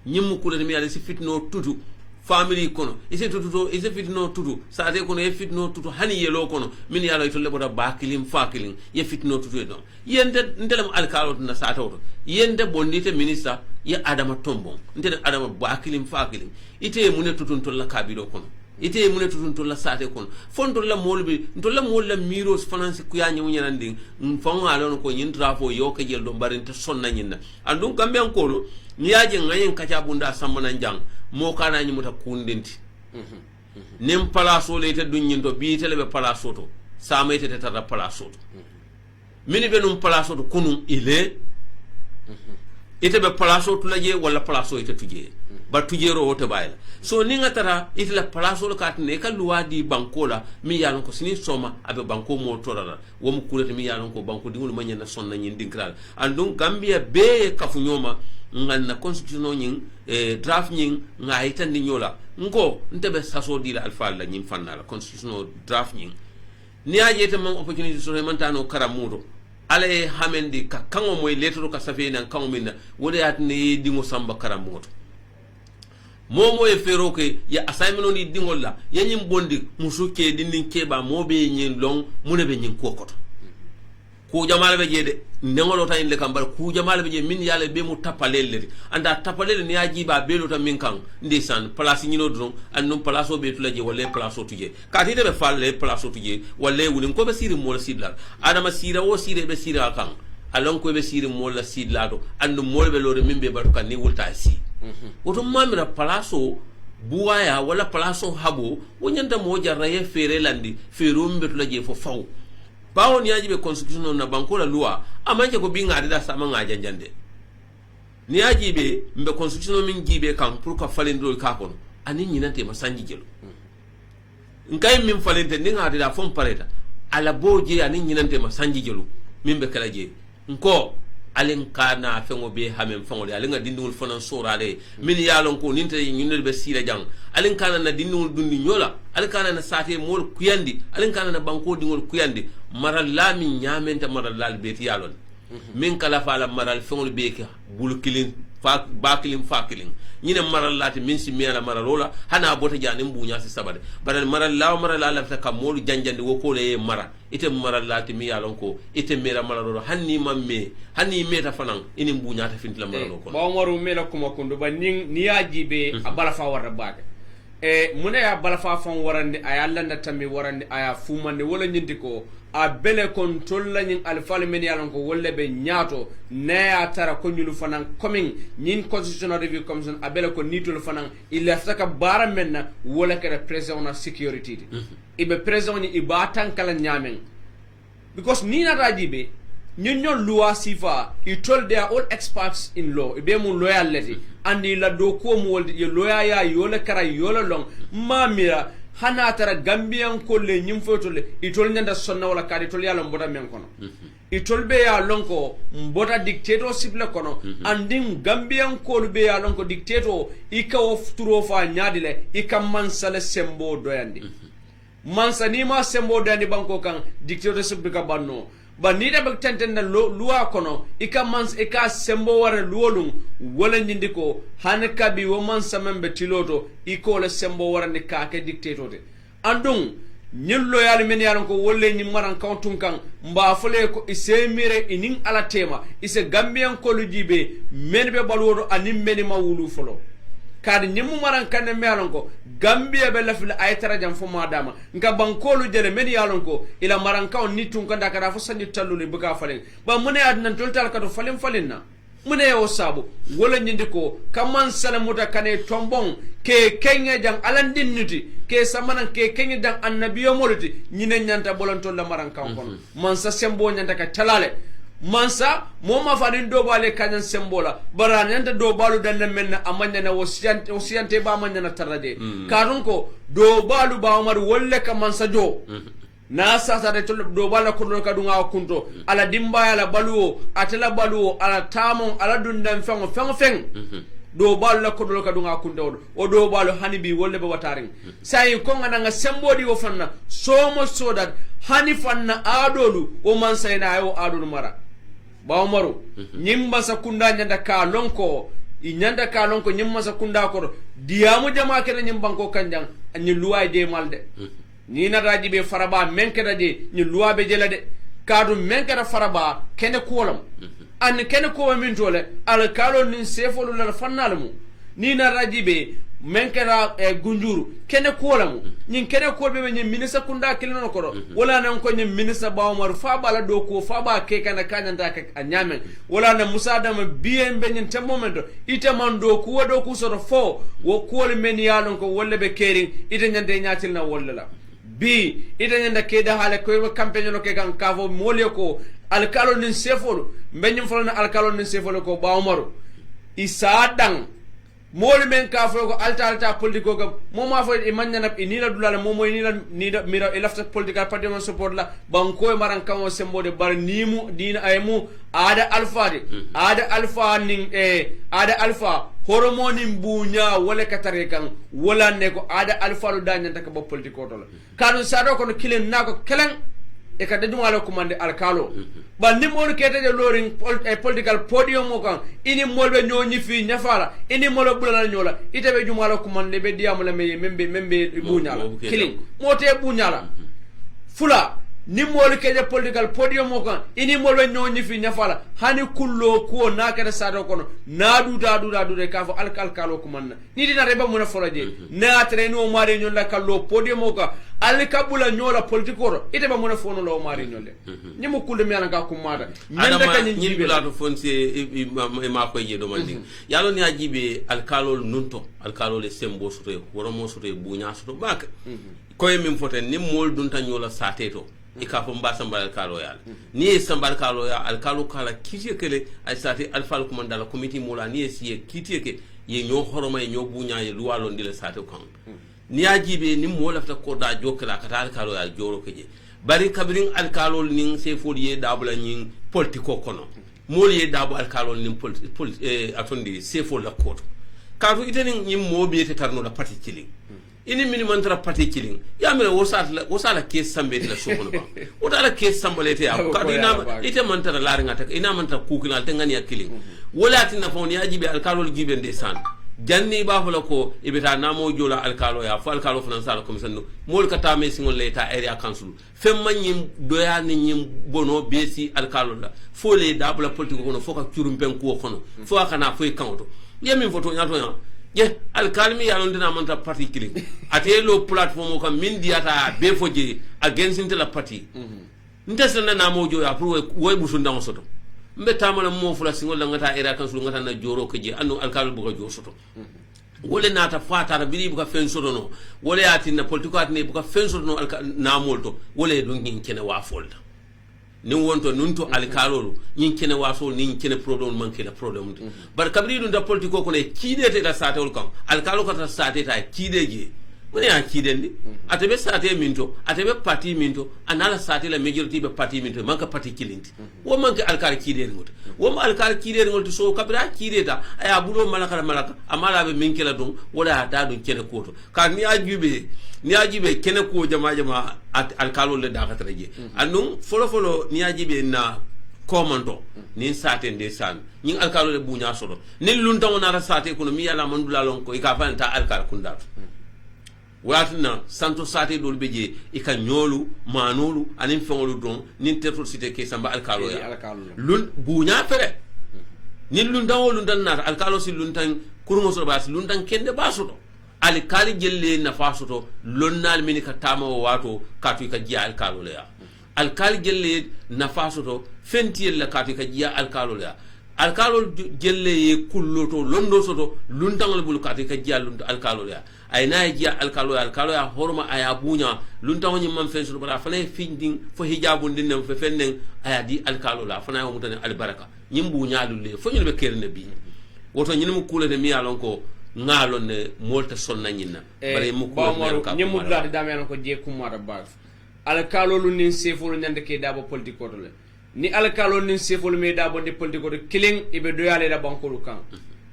nyimmu kula de mi ala si fitno tutu family kono ise tututo ise fitno tutu sate kono e fitno tutu hani yelo kono min yalo to leboda bakilim fakilim ye fitno tutu no yende ndelam alkalo na sate to yende bondite minister ye adama tombo ndede adama bakilim fakilim ite mune tutun to la kabilo kono ite mune tutun to la sate kono fondo la molbi to la mol la miros finance ku ya nyamu nyanandi fonga alon ko nyin trafo yo ke jel do barinta sonna nyinna andun kambe ankolo niyaje ngayen kacha bunda samana njang mo kana nyi muta kundenti nim palaso le te dunyin to bi tele be palaso to sama ite te tara palaso to mini be num palaso to kunum ile ite be palaso to laje wala palaso ite tuje ba tuje ro wote bayla so ni ngatara ite la palaso lo katne ka luwadi bankola mi yalon ko sini soma abe banko mo torala wo mu kulete mi yalon ko banko dingul manya na sonna nyin dinkral andun gambia be kafu nyoma ngal na constitution nyin draft nyin nga itandi nyola ngo ntebe saso dila alfa la nyin fanna la constitution draft nyin ni ajete man opportunity so remantano karamudo ale hamendi ka kango moy letro ka safena kango minna wode atni dingo samba karamudo momo e fero ke ya assignment ni dingol la yanyim bondi musuke dindin keba mobe nyin long munebe nyin kokoto ku jamala be jede nengolo tan le kambal ku jamala be je min yale be mu tapalelle anda tapalelle ni aji ba belo tan min kan ndesan place nyino dron annum place o be tulaje wala place o tuje ka ti de be falle place o tuje wala wulin ko be siri mo sidla adama sira o sire be sira kan alon ko be siri mo la sidla do annum mo be lore min be batu kan ni wulta si woto mamira place o buwaya wala place o habo wonyanta mo jarra ye fere landi fero mbe tulaje fo faw bawo ni ajibe constitution na bankola loi amanje ko binga da sama ngaja jande ni ajibe mbe constitution min jibe kan pour ka falendro ka kono ani nyinante masanji jelo nkay min falente ndinga da fon pareta ala boje ani nyinante ma sanji jelu mimbe kala je nko alen kana fengo be hamen fengo alen ga dindul fonan sorale min yalon ko ninte nyunel be sira jang alen kana na dindul dundi nyola alen kana na sate mol kuyandi alen kana na banko dingol kuyandi maral lami nyamenta maral lal beti yalon min kala fala maral fengo be ka bul kilin fa bakilin fakilin ñine maral lati min si mela maral wala hana bota janim buña si sabade bare maral law maral la lafta kam molu janjande wo ko le mara ite maral lati mi yalon ko ite mera maral hanni mamme hanni meta fanan ini buña ta fintla maral ko ba waru mela kuma kundu ba ni yajibe abala fa warra baake mune ya bala fa fon warande aya landa tammi warande aya fumande wala nyindi ko a bele kon tolla nyin alfal men yalon ko wolle be nyaato ne ya tara ko nyulu fanan coming nyin constitutional review commission a bele ko nitul fanan il saka bara menna wala ka president na security ibe president ni ibatan kala nyamen because ni na rajibe ñun loi sifa he told they are all experts in law be mu loyalty andi la do ko mu woldi ye lawyer ya yola kara yola long mamira hana tara gambian ko le nyim fotole he told nyanda sonna wala kadi tol yalla mbota men kono he told be ya lonko mbota dictatorship le kono andi gambian ko be ya lonko dictator ika ofturo fa nyaadile ika mansale sembo doyandi mansa ni ma sembo doyandi banko kan dictatorship be ka banno ba ni da bak tenten na luwa kono ika mans ika sembo wara luolum wala nyindi ko hanaka bi wo mansa membe tiloto iko le sembo wara ni ka ke dictator andung nyil loyal men yaron ko wolle nyi maran kawtun kan mba fole ko isemire inin ala tema ise gambian ko lujibe men be balwodo anim men ma wulu folo kadi nyimu maran kanne me yaron ko gambia be lafil ay tarajam fo madama nka bankolu jele men yaron ko ila maran kaw nitun kanda kada fo sanni talluli buka falen ba mune adnan toltal kato falen na mune o sabu wala nyindi ko kaman salamuta kane tombon ke kenya jang alandin nuti ke samanan ke kenya jang annabiyo molati nyine nyanta bolantol la maran kaw kon man sa sembo nyanta ka talale mansa moma fadin do bale kanyan sembola baran yanda do balu dan men amanya na wasiyante ba amanya na tarade karun ko do balu ba umar wolle ka mansa do na sasa de do bala ko ka dunga kunto ala dimba ala baluo atela baluo ala tamon ala dundan feng do balu la ko ka dunga kunto o do balu hanibi wolle be wataring sai ko ngana nga sembodi wo fanna somo sodat hani fanna adolu o mansa ina ayo adolu mara bawmaru nyimba sakunda nyanda ka lonko nyanda ka lonko nyimma sakunda ko diamu jama kene nyimbanko kanjang anyi luwa de malde ni na raji be faraba menkeda de ni luwa be jela de kadu menkeda faraba kene kolam an kene ko min tole al kalo nin sefolu la fannalmu ni na raji be menkera gunjuru kene kolam nyin kene ko be nyin minisa kunda kilino ko wala nan ko nyin minisa bawmar fa bala do ko fa ba ke kana kanyanta ka anyamen wala na musadama bien be nyin momento ite man do ku so fo wo ko le men yalon ko wolle be kering ite nyande nyatil na wolle la bi ite nyanda ke da hale ko campagne no ke kan kavo molye ko alkalo nin sefolo mbenyum folo na alkalo nin sefolo ko bawmaru isadang moli men ka fo ko alta politiko ko moma fo e manna inila dulala momo inila nida mira e lafta political party mon support la banko e maran kan o sembode bar nimu dina aymu ada alfa nin ada alfa hormone bunya wala katare kan wala ne ko ada alfa do danya taka bo politiko to la kanu sado ko kilen nako kelen e ka dadu wala commande alkalo ba nimol kete de loring political podium mo kan ini molbe nyoni fi nyafala ini molo bulala nyola itabe jumala commande be diamula membe bunyala killing mote bunyala fula nimol kete political podium mo kan ini molbe nyoni fi nyafala hani kullo ko na kete sado kono na duda ka fo alkalo commande ni dina reba mo na folaje na treno mari nyola kallo podium mo kan alikabula nyola politiko ite ba mona fono lo mari nyole nyimo kulde mi ananga ko mata nyanda kan nyibe la to fonse e ma ko yedo mandi yalo ni ajibe alkalol nunto alkalol sembo soto woro mo soto bunya soto bak ko e min foten ni mol dunta nyola sateto e ka fo mbasa mbal alkalo yal ni e sambal kalo ya alkalo kala kitiye kele ay sate alfal ko mandala committee mola ni e siye kitiye ke ye nyo horoma e nyo bunya ye luwalo ndile sate kan ni ajibe ni mo lafta ko da jokala kata alkalo ya joro keje bari kabirin alkalol nin se foliye dabula nin politiko kono moliye dabu alkalol nin atondi se fol la koto kaatu itenin ñim mo be te tarno la parti killing ini mini mantra parti killing ya mele wosala ke sambe la sokono ba wotala ke sambale te ya kaatu ina ite mantra la ngata ina mantra kukina te ngani ya killing wala tinna fon ya jibe alkalol jibe ndesan janni ba fala ko ibita namo jola alkalo ya fo alkalo fana sala commission mol kata me singol leta area council fem manyim doya ni nyim bono besi alkalo la fo le dabla politique kono fo ka curum pen ko kono fo kana fo kanto yemin photo nyato ya ye alkalmi ya londina manta parti killing atelo platform ko min diata be foje against la party ntesna namo joya pour woy busunda on soto mbe tamala mo fula singol la ngata era kan su ngata na joro ke je anu alkal bu ko jo soto wole nata fatara biri bu ka fen soto no wole ati na politiko ati ne bu ka fen soto no na molto wole do ngin kene wa folda ni wonto nunto alkalolu nyin kene wa sol ni kene problem man kene problem bar kabri dun da politiko ko ne kide te da satol kan alkalo ka ta sate ta kide je mune ya kidendi atebe sate minto atebe parti minto anala sate la majority be parti minto manka parti kilinti wo manka alkal kidere ngot wo ma alkal kidere ngot so kabira kideta aya bulo malaka amala be minkela dum wala ta dum kene koto ka ni ajube kene ko jama alkalo le da katreje anum folo ni ajibe na komando ni sate nde san ni alkalo le bunya soro ni lunta wona sate ko mi yala mandula lon ko ikafanta alkal kundatu watina santo sate dol beje ika nyolu manolu anin fengolu don nin terto cité ke samba alkalo ya lun bunya fere nin lun dawo lun dan nata alkalo si lun tan kurmo so bas lun tan kende basoto alkali jelle na fasoto lonnal min ka tama wato katu ka jiya alkalo ya alkali jelle na fasoto fentiyel la katu ka jiya alkalo ya alkalo jelle ye kulloto londo soto lun tan bul katu ka jiya lun alkalo ya ay na jiya alkalo ya horma aya bunya lunta woni man fen so bara fane finding fo hijabun din fe fennen aya di alkalo la fana mo tan albaraka nyim bunya lulle fo nyul be kerne bi woto nyim kula de mi alon ko ngalon ne molta sonna nyinna bare mu ko nyim mu dula da men ko je kumara bag alkalo lu nin sefolo nyande ke dabo politiko to le ni alkalo nin sefolo me dabo de politiko to killing ibe doyale da bankolu kan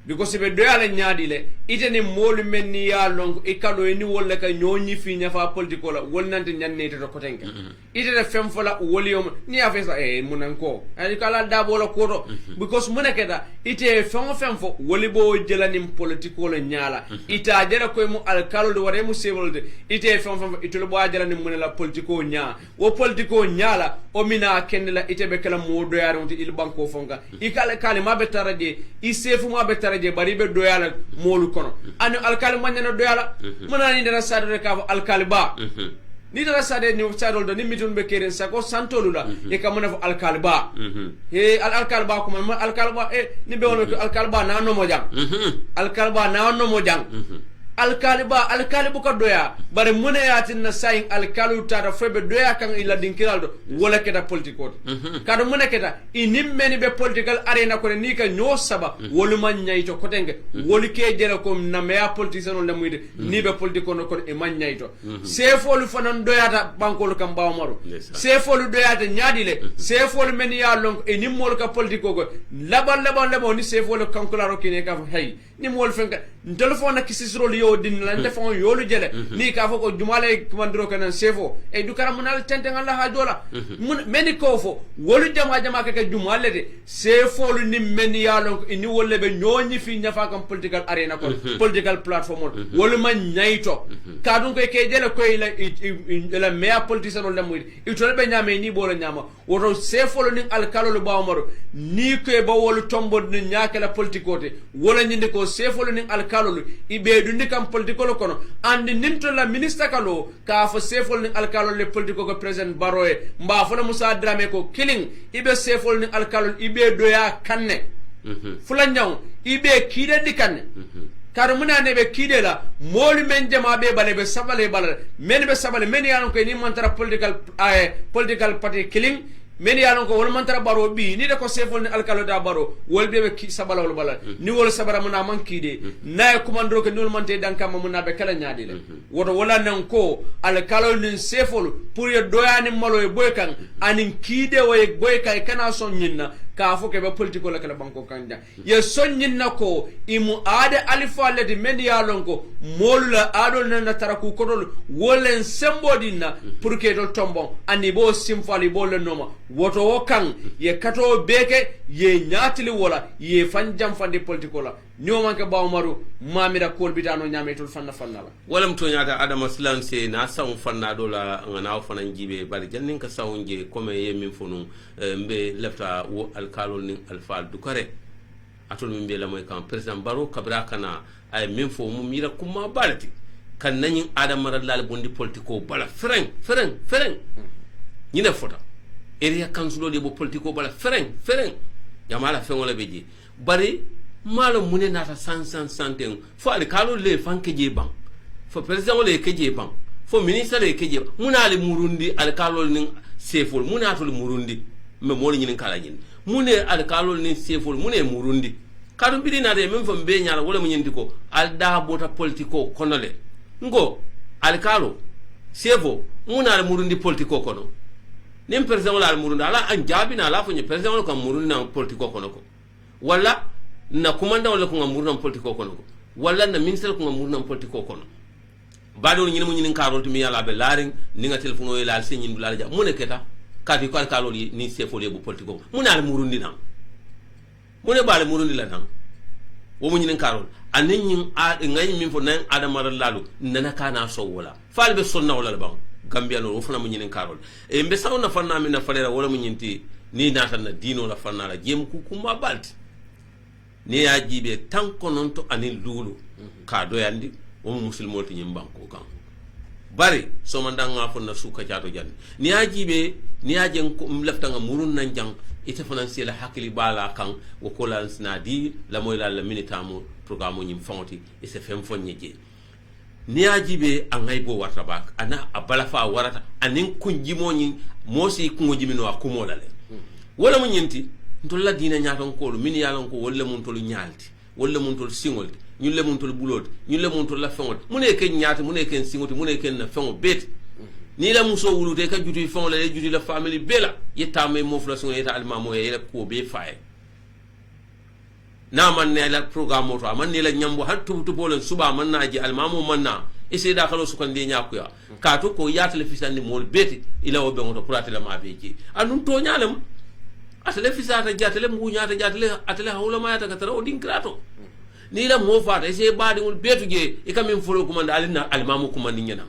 because be doyale nyaadi le iteni molu men ni ya longo e kado ni wolle ka nyonyi fi nyafa politiko la wonnante nyanne to ko tenke itene fem fola woliyom ni afesa munan ko ay kala dabo la ko because munakeda ite fem fo wolibo jelani politiko la nyala ita jera ko mu alkalo do ware mu sevolde ite fem itolo bo jelani munela politiko nya wo politiko nyala o mina kendela ite be kala mo doyare wonti il banko fonga ikala kale mabe taraje i sefu mabe je bari be doyala molu kono an alkali manna doyala manani dara sadore ka alkali ba ni dara sade ni sadol do ni mitun be keren sako santolula e ka mona alkali ba alkali ba ko man alkali ba ni be wono alkali ba na no mo jang alkali ba na no mo jang alkali bu ko doya bare mune yatin na sayin alkali tata febe doya kan illa dinkiraldo wala keda politiko kado mune keda inim meni be political arena ko ni ka nyo saba wolu man nyayto ko tenge wolu ke jere ko na meya politician on lamuide ni be politiko no ko e man nyayto sefolu fanan doyata bankolu kam bawo maro sefolu doyata nyaadile sefolu men ya lon e nimmol ka politiko ko labal ni sefolu kankularo kine ka hay ni mol fenka telefone kisisro yo din la defon yolu jele ni ka foko jumale komandro kanan sefo e du karamunal tenten Allah ha dola mun meni ko fo wolu jama ka jumale de sefo lu ni meni yalon ni wolle be nyoni fi nyafa kam political arena ko political platform wolu man nyayto ka dun ko ke jele ko ila meya politician on lamuy itol be nyame ni bolo nyama woto sefo lu ni alkalo lu bawmaro ni ko ba wolu tombo ni nyakala politikote wala nyinde ko sefo lu ni alkalo lu ibe dundi kam politiko kono andi nimto la ministre kalo ka fo sefol ni alkalo le politiko ko president baroye mba fo la Musa Drame ko killing ibe sefol ni alkalo ibe doya kanne fula nyaw ibe kide di kanne kar muna ne be kide la molu men jama be bale be sabale men be sabale men yanon ko ni mantara political party killing men ya lon ko wol man tara baro bi ni de ko sefol ni alkalo da baro wol be sabala wol bala ni wol sabara muna man kide na commandro ko ni wol man te danka muna be kala nyaadi le woto wala nan ko alkalo ni sefol pour ye doyani malo e boy kan anin kide way boy kay kana son nyinna ka fo ke be politiko la kala banko kanja ye son nyinna ko imu ade alifa le di men ya lon ko molla adol na taraku kodol wolen sembodina pour que dol tombon ani bo simfali bo le noma woto wo kan ye kato beke ye nyatili wala ye fanjam fande politiko la nyo manke ba umaru mamira kol bitano nyame tol fanna la wala mto nyata adama silance na sawu fanna do la ngana fana njibe bari jannin ka sawunje comme ye min fonu mbe lefta wo alkalol nin alfal dukare atol min be la moy kan president baro kabra kana ay min fo mu mira kuma balati kan nanyin adama radlal bondi politiko bala fereng nyina fota area council de bo politiko bala fereng jamala fengola beji bari malo mune nata santen fo alkalol le fanke je bang fo president le keje bang fo ministre le keje munali murundi alkalol nin sefol munatol murundi me moni nyinin kala nyin mune alkalol nin sefol mune murundi kadum bidi na de men fo be nyaala wala munyindi ko alda bota politiko konole ngo alkalo sefo munali murundi politiko kono nim president wala murundi ala an jabi na ala fo ni president ko murundi na politiko kono ko wala na kumanda wala ko murundi na politiko kono ko wala na ministre ko murundi na politiko kono bado nyina mu nyinin karol tumi yala be laring ninga telefono e laal senyin dulala ja mune keta kati ko karol ni sefo le bu politiko munal murundi nam mune bale murundi la nam wo mu nyinin karol anin nyin a ngay min fo nan adama lalu nana kana so wala falbe sonna wala ba gambia no wo fana mu nyinin karol e mbe sawna fanna min na falera wala mu nyinti ni natan na dino la fanna la jem ku kuma balti ni ya jibe tan kononto anin lulu ka doyandi wo muslimo ti nyim banko kan bari so man danga fon na suka jato jan ni ajibe ni ajen ko lafta nga murun nan jang ite financier la hakili bala kan wo ko lan snadi la moy la minitamu programme nyim fonti e se fem fonyeje ni ajibe angay bo warta bak ana abala fa warata anin kunjimo nyi mosi kungoji no akumola le wala mun nyinti ntolla dina nyaton ko min yalan ko wala mun tolu nyalti wala mun tolu singolti ñulle mun tol bulot ñulle mun tol la fengot mune ke ñaata mune ke singoti mune ke na fengo bet ni la muso wulute ka juti fengo la juti la family bela yetta me mo fla sun yetta alma mo yela ko be fay na man ne la programme to man ne la nyambo har tubu bolen suba man na ji alma mo man na ese da kalo su kan de nyaku ya ka to ko yata le fisandi mol beti ila o be ngoto purate la ma beji anun to nyalem atale fisata jatale mu nyaata jatale atale hawla ma yata ka tara o din krato ni la mo fata ese baadi ngol betuje e kam min folo kumanda alina almamu kumandi nyana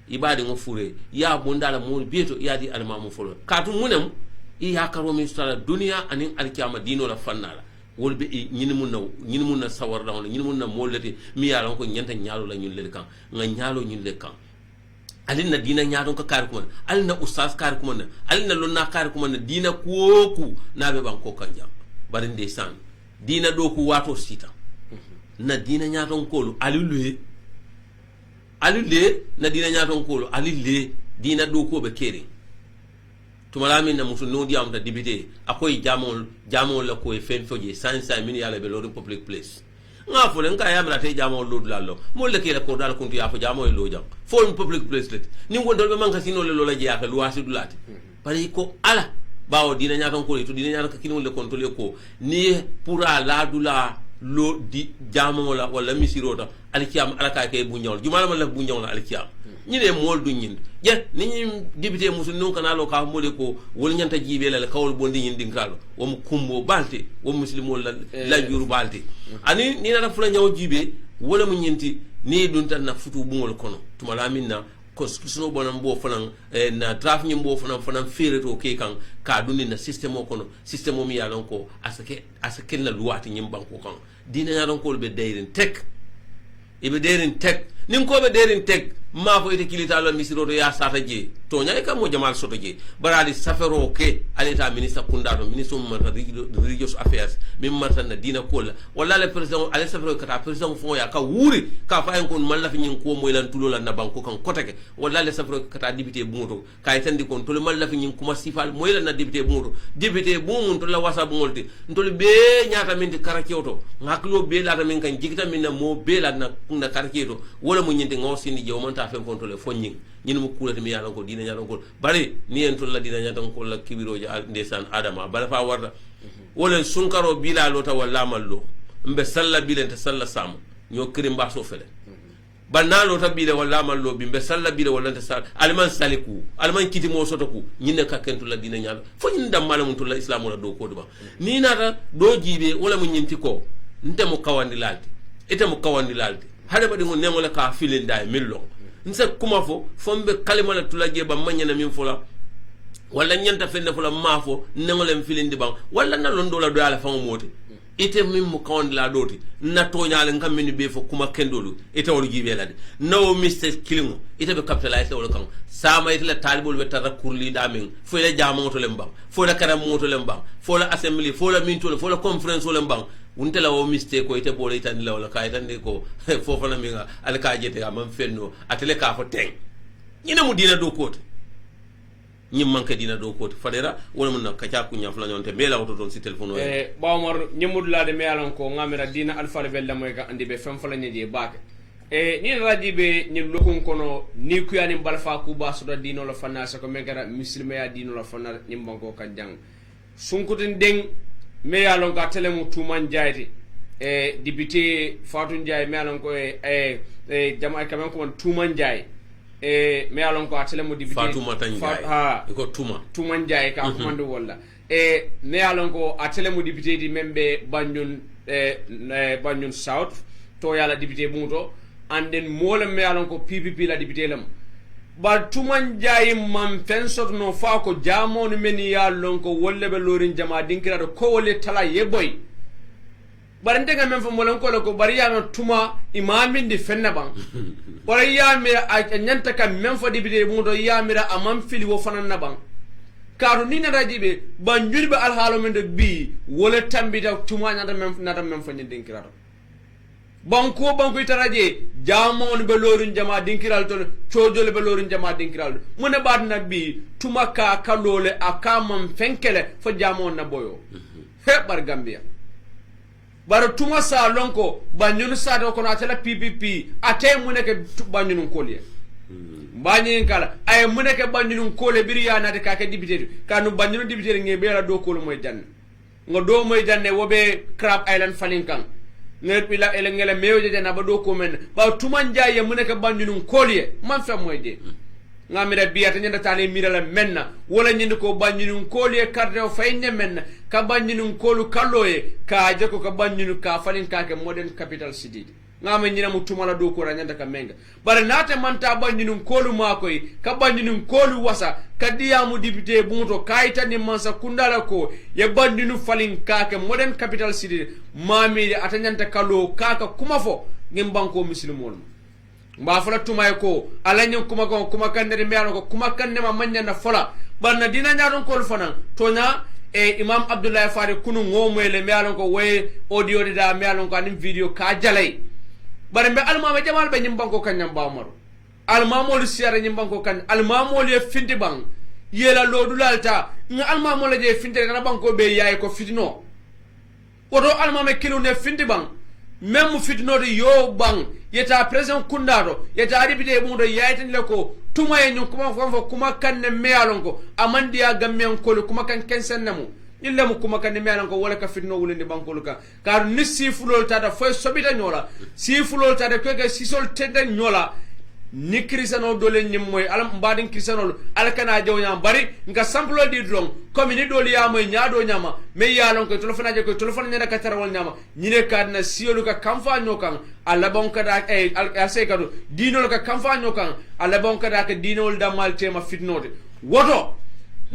ibadi ngo fure ya bondala mo beto ya di almamu folo katu munem i yakaro mi sala dunya anin alkiyama dino la fannala wolbe nyini mun na sawar da wala nyini mun na molati mi ya ko nyanta nyaalo la nyul le kan nga nyaalo nyul le kan alina dina nyaado ko kar kuma alina ustaz kar kuma alina lonna kar kuma dina koku nabe banko kanjam bari ndesan dina do ku wato sita na dina nyaton kolu alule na dina nyaton kolu alile dina do ko be kere tumalami na musu no diam da dibite akoy jamol la ko e fen foje 500 min yala be lo public place nga fo len ka yamra te jamol lo dulalo mo le kele ko dal kuntu ya fo jamol lo jam fo public place let ni ngol be manka sino le lo la je ka luwasi dulati bari ko ala bawo dina nyaton kolu to dina nyaton ka kino le kontrole ko ni pura la dula lo di jamo wala misirota alkiyam alaka kay bu ñawol jumala la bu ñawol alkiyam ñi ne mol du ñin je ni ñi député musul non kana lo ka mole ko wol ñanta jibe la kawol bondi ñin dinkalo wo mu kumbo balti wo muslimo la juru balti ani ni na fula ñaw jibe wala mu ñinti ni dun tan na futu bu ngol kono tumala minna constitution bonam bo fanan na draft nyim bo fanan fere to ke kan ka dunni na system o kono system o mi yalon ko asake na luwati nyim banko kan dina yalon ko be dairin tek nin ko be dairin tek ma fo ite kilita lo misiro to ya sata je to nyaay ka mo jamal soto je barali safaro ke aleta ministre kundato ministre mo religious affairs min marta na dina kola wala le president ale safaro kata president fo ya ka wuri ka fa en kon man la fi nyin ko moy lan tulo la na banko kan kotake wala le safaro kata député bungoto kay tandi kon to le man la fi nyin kuma sifal moy lan na député bungoto député bungun to la wasa bungolti to le be nyaata min karakioto ngaklo be la min kan jigita min na mo be la na karakioto wala mo nyinde ngosini je o man ta fe kon to le fo nyin ñin mu kulati mi yalan ko dina ñatan ko bari ni en to la dina ñatan ko la kibiroje ndesan adama bala fa warda wala sunkaro bila lota wala mallo mbe salla bilente salla sama ño kirim baso fele banna lota bile wala mallo mbe salla bile wala te sal alman saliku alman kiti mo soto ku ñine ka kentu la dina ñala fo ñin dam mala mun to la islam wala do ko ba ni nata do jibe wala mu ñinti ko nte mu kawandi lalti ite mu kawandi lalti hade badi ngon nemola ka filinda millo nse kuma fo fombe kalima la tulaje ba manyana min fola wala nyanta fende fola mafo nengolem filindi bang wala na londo la do ala fango moti ite min mu kawndi la doti na toñale ngam min be fo kuma kendolu ite wol jibe la de no mistake killing ite be capitalize wala kan sama ite la talibul be tara kurli da min fo la jama moto lem bang fo la karam moto lem bang fo la assembly fo la minto fo la conference lem bang unte la o mistake ko ite bole itani la wala ka itani ko fofo na minga al ka jete am fenno atele ka fo teng ñina mu dina do kote ñim manke dina do kote fadera wala mun na ka ca kunya fula ñonte be la auto ton si telephone bawmar ñimud la de me alon ko ngamira dina alfa le bella moy ka andi be fem fala ñeje baake ni raji be ñi lokun kono ni ku yani balfa ku ba so dino la fanna sa ko megara muslima ya dino la fanna ñim banko kan jang sunkutin deng me yalon ka telemu tuman jayti député Fatou Ndiaye me yalon ko jama kamen ko tuman jaay me yalon ko telemu député Fatou Mata Ndiaye ko tuman Ndiaye ka ko mande wala me yalon ko telemu député di membe Banjul South to yala député bunto anden mole me yalon ko PPP la député lam ba tuman jayi man fensot no fa ko jamonu men ya lon ko wolle be lorin jama dinkira ko wolle tala yeboy barante ngam men fo molon ko bari ya no tuma imamin di fenna ban wala ya mi a nyanta kam men fo dibide mu do ya mira amam fili wo fanan na ban karu ni na rajibe ban julbe al halo men de bi wala tambita tuma nyanta men fo nyin dinkira banko itaraje jamon be lorin jama dinkiral ton chojole be lorin jama dinkiral mune bad na bi tuma ka kalole akamam fenkele fo jamon na boyo he bar gambia bar tuma sa lonko banyun sa do kono atela PPP ate mune ke banyun kolye banyin kala ay mune ke banyun kole biriya na de ka ke dibite kanu banyun dibite nge be la do kolo moy janne ngo do moy janne wobe Crab Island falinkan ngel pila ele ngele meoje jana ba do ko men ba tuman jaye mun ka bandinun kolye man fa moyde ngamira biyata nyanda tale mirala menna wala nyinde ko bandinun kolye karde o fayne menna ka bandinun kolu kalloye ka jako ka bandinu ka falin ka ke modern capital city ngama nyina mutumala do ko ranyanda ka menga bare nate manta bandinun kolu makoy ka bandinun kolu wasa kadiyamu député bunto kayita ni mansa kundala ko ye bandinu falin kake modern capital city mami atanyanta kalo kaka kuma fo ngem banko muslimol mba fala tumay ko alanyen kuma kande me ko kuma kande ma manya na fola barna dina nyaadon ko fana tonya imam abdullah fari kunu ngomele me alon ko way audio da me alon ko anim video ka jalay bare be almama jamal be nyim banko kanyam ba maru almamol siara nyim banko kan almamol ye findi bang yela lodulalta nga almamol je findi na banko be yaay ko fitino odo almama kilu ne findi bang même fitino de yo bang yeta president kundado yeta dibide mudo yaaytin le ko tuma ye nyum kuma kan ne me alon ko amandi ya gamen ko kuma kan kensen namu illa mu kuma kan me alon ko wala ka fitino wulende banko luka kar ni sifulol tada fo sobita nyola sifulol tada ko ga sisol tedda nyola ni krisano dole nyim moy alam mbadin krisano alkana jawnya bari nga sample di dron comme ni dole ya moy nyaado nyama me yalon ko telefona je ko telefona nyada ka tarawol nyama nyine kadna siolu ka kamfa nyokan alla bon kada al sekado dinol ka kamfa nyokan alla bon kada ka dinol damal tema fitnode woto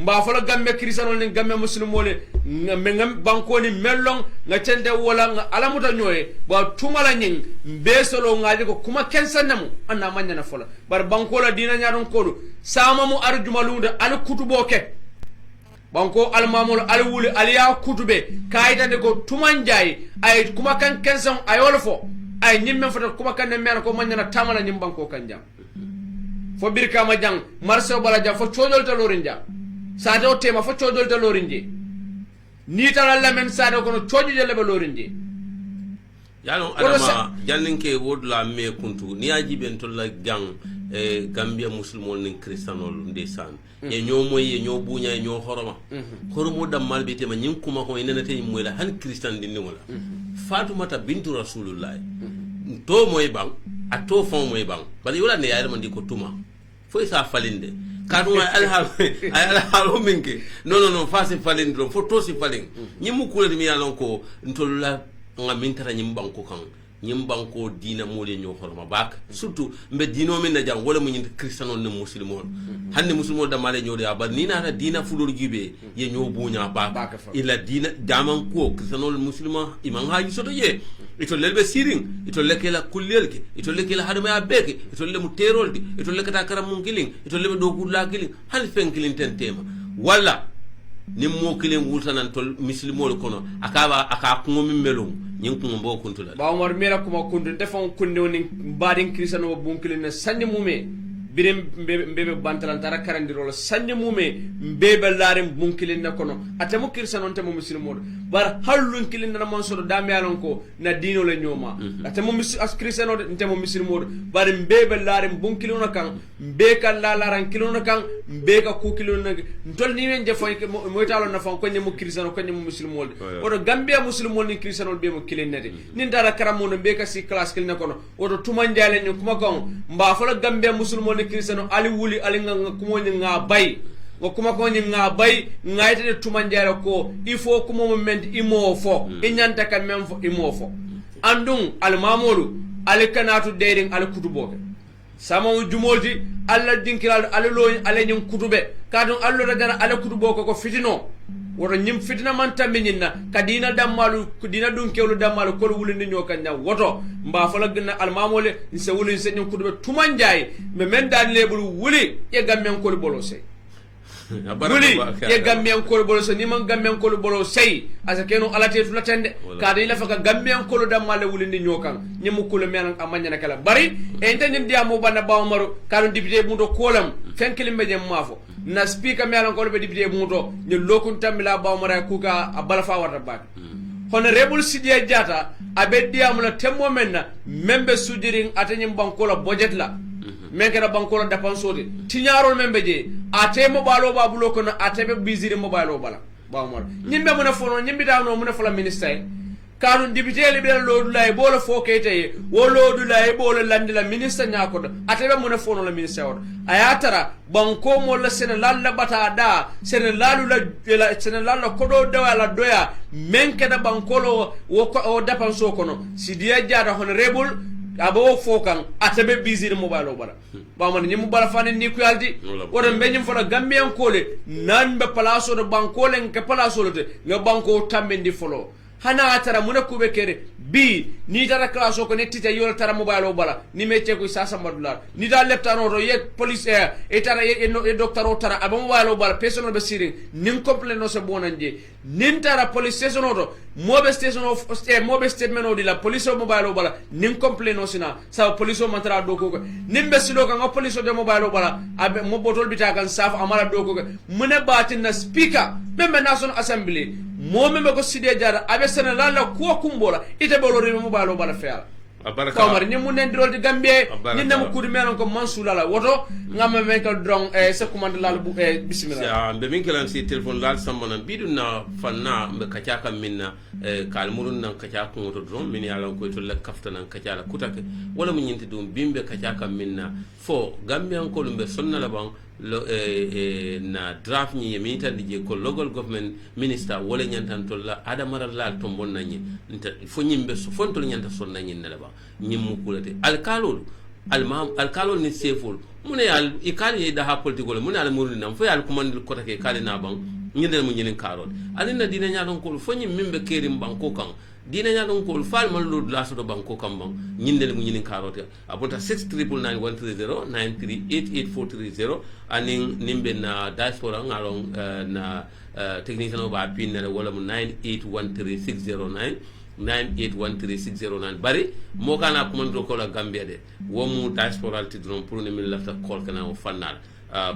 mba fala gamme krisanol ni gamme muslimole ngam banko ni mellon nga cende wala nga alamuta nyoy ba tumala nyin be solo ngaji ko kuma kensannamu anna manya na fola bar banko la dina nyaron kodu sama mu arjumalunda al kutuboke banko al mamul al wuli al ya kutube kaitande ko tumanjay ay kuma kan kensan ayolo fo ay nyimme fota kuma kan mer ko manya na tamala nyim banko kan jam fo birka ma jang marso bala jam fo chodol ta lorin jam sado tema fo chodol ta lorin je ni tala lamen sado kono choji je lebe lorin je yalo adama jallinke wodla me kuntu ni aji ben to la gang Gambia musulmol nin kristanol ndesan ye ñomo ye ño buña ño horoma horomo dammal be tema ñin kuma ko enena tay moyla han kristan din wala Fatoumata bintu rasulullah to moy bang ato fon moy bang bari wala ne yaade mandi ko tuma fo sa falinde kadu al hal minke non fasi falinde fo to si falin ñimu kulati mi yalon ko ntolla nga mintara ñim banko kan ñim banko dina mole ñoo horma bak surtout mbe dino men na jang wala mu ñint kristiano ne muslimon hande muslimon da male ñoo ya bar ni na dina fulor gibe ye ñoo buña bak ila dina jaman ko kristiano muslima iman haji soto ye ito lelbe siring ito lekela kullelke ito lekela hadama ya beke ito lemu terolde ito lekata karam mun killing ito lebe do kulla killing hal fen killing ten tema wala ni mo kilen wultanan tol muslimol kono aka ko min melum nyin ko mbo kuntula ba umar mera kuma kundu defon kundu ni badin krisano bon kilen sanni mume birem mbebe bantalan tara karandirolo sanni mume mbebe larim bon kilen kono atamo krisano tamo muslimol bar hallun kilen na mon sodo dami alon ko na dino le nyoma atamo krisano tamo muslimol bar mbebe larim bon kilen kan mbe ka laran kilen kan mbe ka ku kilen ntol ni men jefo moy talo na fon ko nyemu krisano ko nyemu muslimol odo gambia muslimol ni krisano be mo kilen nete nin dara karamo no mbe ka si class kilen kono odo tumanjale ni kuma gon mba fala gambia muslimol ni krisano ali wuli ali nga kumo ni nga bay ngo kuma ko ni nga bay ngaite tumanjale ko il faut ko mo men imo fo inyanta kan men fo imo fo andung al mamulu al kanatu deering al kutuboke sama jumolti alla dinkiral alla lo alla nyum kutube kadon allo dagana alla kutuboko ko fitino woto nyim fitina man tambinina kadina dammalu dina dun kewlu dammalu ko wulinde nyokanya woto mba fala gna al mamole se wulin se nyum kutube tumanjay me men dan lebul wuli e gamen ko bolo sey wuli ye gambian ko bolo so ni man gambian ko bolo sey asa keno alate tulatende kada ila faka gambian ko damale wulinde nyokan nyemu ko le men amanya na kala bari e ntanyen dia mo banda bawo maro kadu député mundo kolam fenkeli meje mafo na speaker melan ko be député mundo ni lokun tamila bawo mara kuka abala fa warta bak honorable Sidia Jata abeddi amuna temmo menna membe sudiring atanyim bankola budget la men kada bankola dépensode tiñarol membe je ate mo balo babulo kono ate be bizire mo balo bala bawmor nyimbe mo na fono nyimbi dawno mo na fola ministre kanu député le be lodu lay bolo fokete wo lodu lay bolo landila ministre nyako ate be mo na fono la ministre wor ayatara banko mo la senelal la batada senelalu la senelal la kodo dawala doya men kada bankolo wo dépense kono Sidia Jata honorable abo fokan atabe bizir mobile bala ba man nyim bala fanen ni ko yaldi wodo be nyim fala gambian kole nan be palaso do bankole nke palaso de nga banko tambendi folo hana atara muna kube kere bi ni tara klaso ko netti tay yol tara mobile bala ni mecce ko sasa madular ni da leptano ro ye police e tara e docteur o tara aba mobile bala personal be siring nin complain no se bonanje nin tara police station o mobe station of mobe statement o di la police o mobile bala nin complain no sina sa police o mantara do ko nin be silo kan o police o de mobile bala abe mo botol bita kan saf amara do ko mune batin na speaker membe national assembly momeme ko Sidia Jata abe senela la ko kumbola ite bolo rebe mo balo bala feal abaraka kamar ni mun ndiro di Gambie ni nam ko menon ko mansula la woto ngam men ko drong se commande la bu bismillah ya be min kelan si telephone lal sambona biduna fanna be kacha kam minna kal murun nan kacha ko to drong min yalla ko to la kafta nan kacha la kutake wala mun yinti dum bimbe kacha kam minna fo Gambian ko lumbe sonna la bang na draft ni yemita dije ko local government minister wala nyantan to la adamara la to bonna ni nta fo nyimbe so fonto nyanta sonna ni nela ba nyimmu kulate alkalol alkalol ni sefol mune al ikali da ha political mune al murni nam fo al command ko take kali na ban nyindel mu nyinin karol alina dina nyaadon ko fonyi mimbe kerim banko kan dina nyaadon ko fal mal lod la so banko kan ban nyindel mu nyinin karol abonta 6999130 9388430 anin nimbe na diaspora ngalon na technician ba pinere wala mu 9813609 9813609 bari mo kana commando ko la Gambia de wo mu diaspora tidron pour ne mi lafta call kana o fannal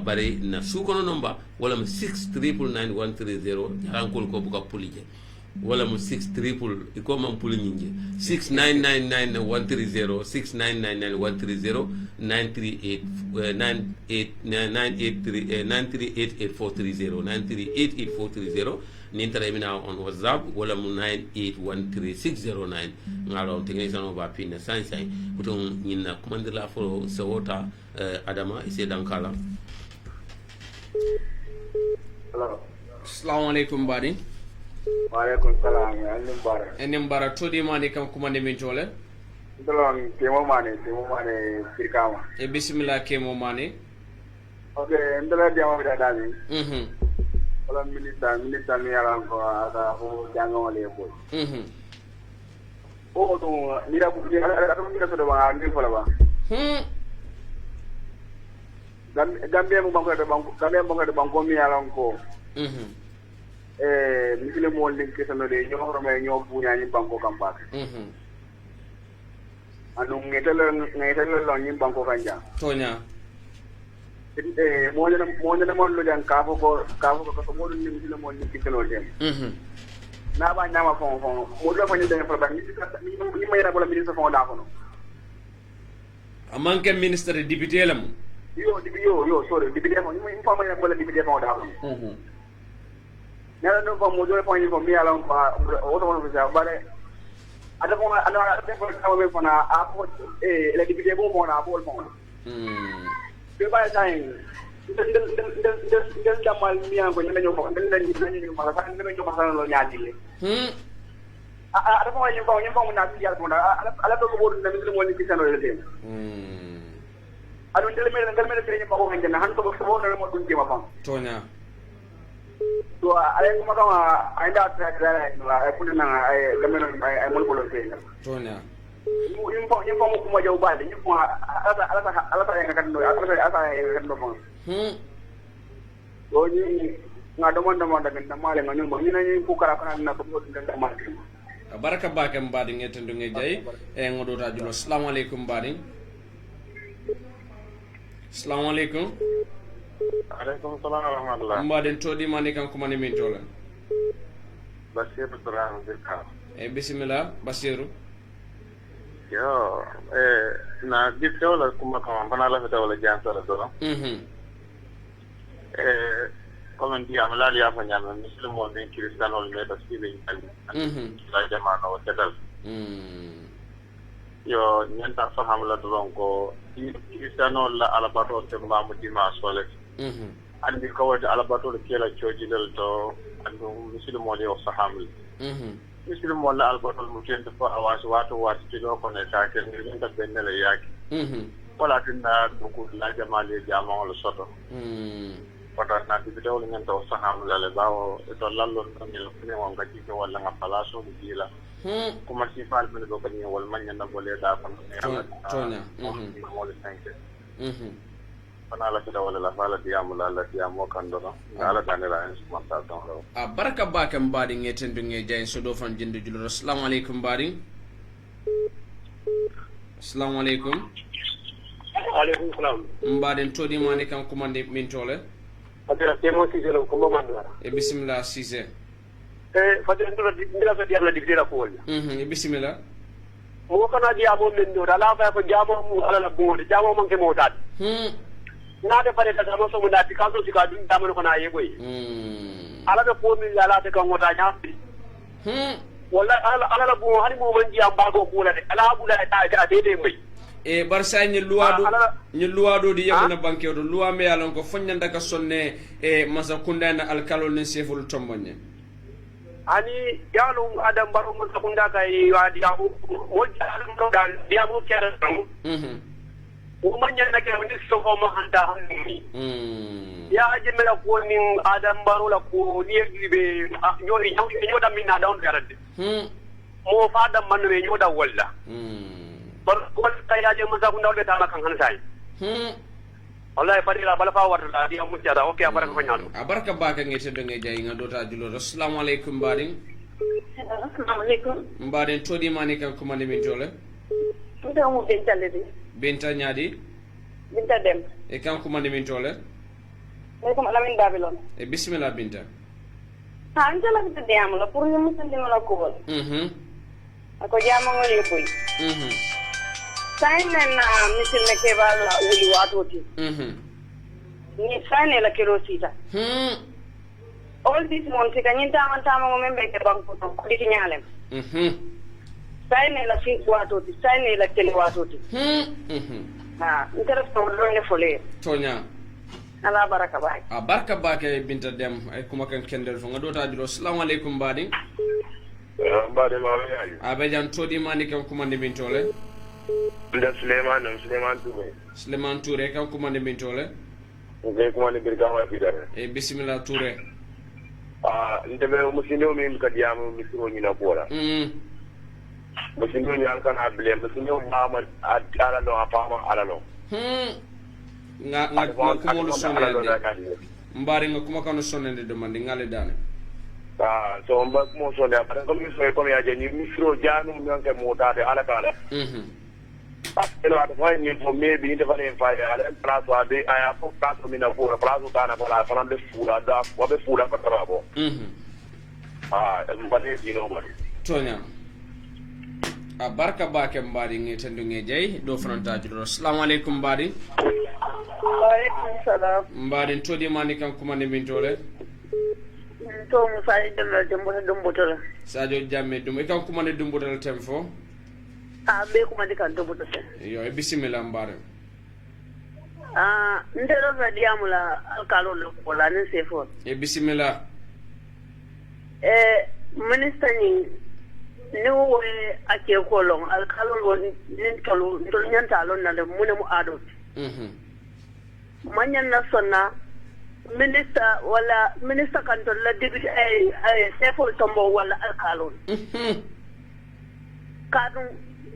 bari na su kono number wala mu 6999130 jarankol ko buka pulije wala mu 6 iko man puli nyinje 6999130 6999130 9388430 nintara mina on WhatsApp wala mu 9813609 ngalo technician ba pina sai buton nyina commande la fo sewota adama ise dankala. Hello. Assalamu alaikum badi. Wa alaikum salam. Enim bara todi mani kam commande min tole. Dolon kemo mane firkama. E bismillah kemo mane. Okay, ndala diamo da dami. Wala milita ni ala ko ada ho jango le bo. O to ni da bu ada mi ka so do ba ngi fola ba. Gambia mo banko de banko mi ala ko. Misile mo link ke sano de ñoo xorome ñoo bu ñani banko kam ba. Anu ngetel lo ñi banko kanja. Tonya. Mo ne mo lo jan ka fo ko mo ni misile mo link ke sano de. Na ba nyama fon mo do fa ni de fa ba ni may na bola ministre fon da ko no. Amanke ministre député lam. Yo sorry député mo ni fa may na bola député fon da ko. Nela no fa mo do fa ni fo mi ala fa o to mo fa bare ada ko ana ko ka me fona a ko le député bo mo na bol mo. Be ba sai den damal mi an ko ni ñu ko den ñu ma fa den ñu ma fa lo ñaati le. Ada ko ñu fa mo na ci yalla mo ala to ko bo den mi mo ni ci sano le dem. Adu ndel me ñu ko ko ngene han to bo na mo dun ci ma fa. Tonya. So ay ko makama ay da tra ay ko na ay gameno ay mo ko lo fe. Tonya. Ñu fa mo ko mo jaw ba de ñu ko ala ta nga kan do ala nga kan do mo. So ñu nga do mon da ngam male nga ñu mo ñu nañu ko kara kana na ko mo da male. Baraka bake mbadi ngetendu ngejay e ngodo ta julo. Assalamu alaikum badi. Assalamu alaikum. Alaikum salam wa rahmatullah. Mbaden todi mani kan ko mani min tola. Basiru Durang Dirka. Bismillah Basiru. Yo na ditola kuma kama bana la fitaw jansara do. Comme dit amalali ya fanya na muslimo ne kristano le da sibe ni la jamana o tetal. Yo nyanta fahamla do ko kristano la alabato te mamu dima sole. Andi ko wada alabato le kela choji del to andu muslimo le o sahamul. Muslimo la alabato mu tente fa awasu wato wati do ko ne ta ken ni ta benele yaki. Wala tinda ko la jamale jama o soto. Pada na dibitaw le ngento sahamul le bawo to lallo ni le ne won gaji ko wala nga palaso di la. Kuma si fal men do kany wal man nyanda bole da ko Tonya. Pana la kada wala la fala diamu la diamu kandoro ala danela en sumata don baraka bake mbadi ngeten du ngejay so do fan jindu julo. Assalamu alaikum badi. Assalamu alaikum. Alaikum salam. Mbaden todi mani kan commande min tole. Adira temo ci jelo ko mandara. Bismillah Cissé. Fadel ndira so diam la digdira ko wala. Bismillah. Mo kana diamo men do ala fa ko jamo mu ala la bo jamo man ke mo dad. Na de pare ta mo so mo dati ka so ci ka dun damo ko na yeboy. Ala de po mi ala de ko ngota nyambi. Wala ala la bo hani mo man diam ba ko kula de ala bu la ta ka de de moy. Barsa ni luwa do di yamuna banke do luwa me yalon ko fonyanda ka sonne masa kundana alkalo ne seful tombonye. Ani yalo adam baro musakunda kai wa diamu mo dal diamu kera umanya na ke ni so ko ma handa hanni ya aje mela ko ni adam baro la ko ni be nyo da minna down garade mo fa da man re nyo da walla bar ko ta ya je masa kun dawle ta kan han sai wallahi fadila bala fa warta da dia mujjada okay baraka ko nyaado abarka baka ngete do nge jay nga dota julo assalamu alaikum badin assalamu alaikum badin todi mani kan kuma ni min jole tuda mo binta ledi binta nyadi binta dem e kan kuma ni min jole e ko alamin babylon e bismillah binta ha anjala binta dem la pour ñu musandi ma la ko wol ako jama ngoli boy Sain na misil na kebal uli watoti. Ni sain la kerosita. All this months kanyin tama mo membe ke banko to ko di nyalem. Sain la fi watoti, sain la kele watoti. Ha, interest to lo ne fole. Tonya. Ala baraka ba. Baraka ba ke binta dem ay kuma kan kendel fo ngadota dilo assalamu alaikum badin. Badin ma yayi. Abejan todi mani kan kuma ni bintole. Nda Suleiman Touré. Suleiman Touré kan kuma ne bintole. Nge kuma ne birga ma bidare. E bismillah Touré. Ndebe musino min ka diamu misro ni na bora. Musino ni an kana ble musino ma ala no afama ala no. Nga kuma lu sonne. Mbari nga kuma kanu sonne de demande ngale dane. So mba mo sonne apare ko mi so ko mi aje ni misro janu mi anke motade ala kala. Elo at fay ni to maybe inte vale fay ala plazo ade aya po plazo mina pura plazo kana para para de fula da wa be fula pa trabo mbade dino mbade tonya barka ba ke mbadi ngi tendu ngi jey do fronta julo assalamu alaikum mbadi wa alaikum salam mbadi todi mani kan kuma ne min tole to mu sai dumbuto sadio jamme dum e kan kuma ne dumbuto temfo be kuma de kan dumbuto yo e bismillah mbare ndero ga diamula alkalo lo kola ne sefo e bismillah minister ni we ake kolon alkalo lo nin tolu ndol nyanta lon na le munemu ado manyan na sonna minister kan to la deputy sefo tombo wala alkalo kadun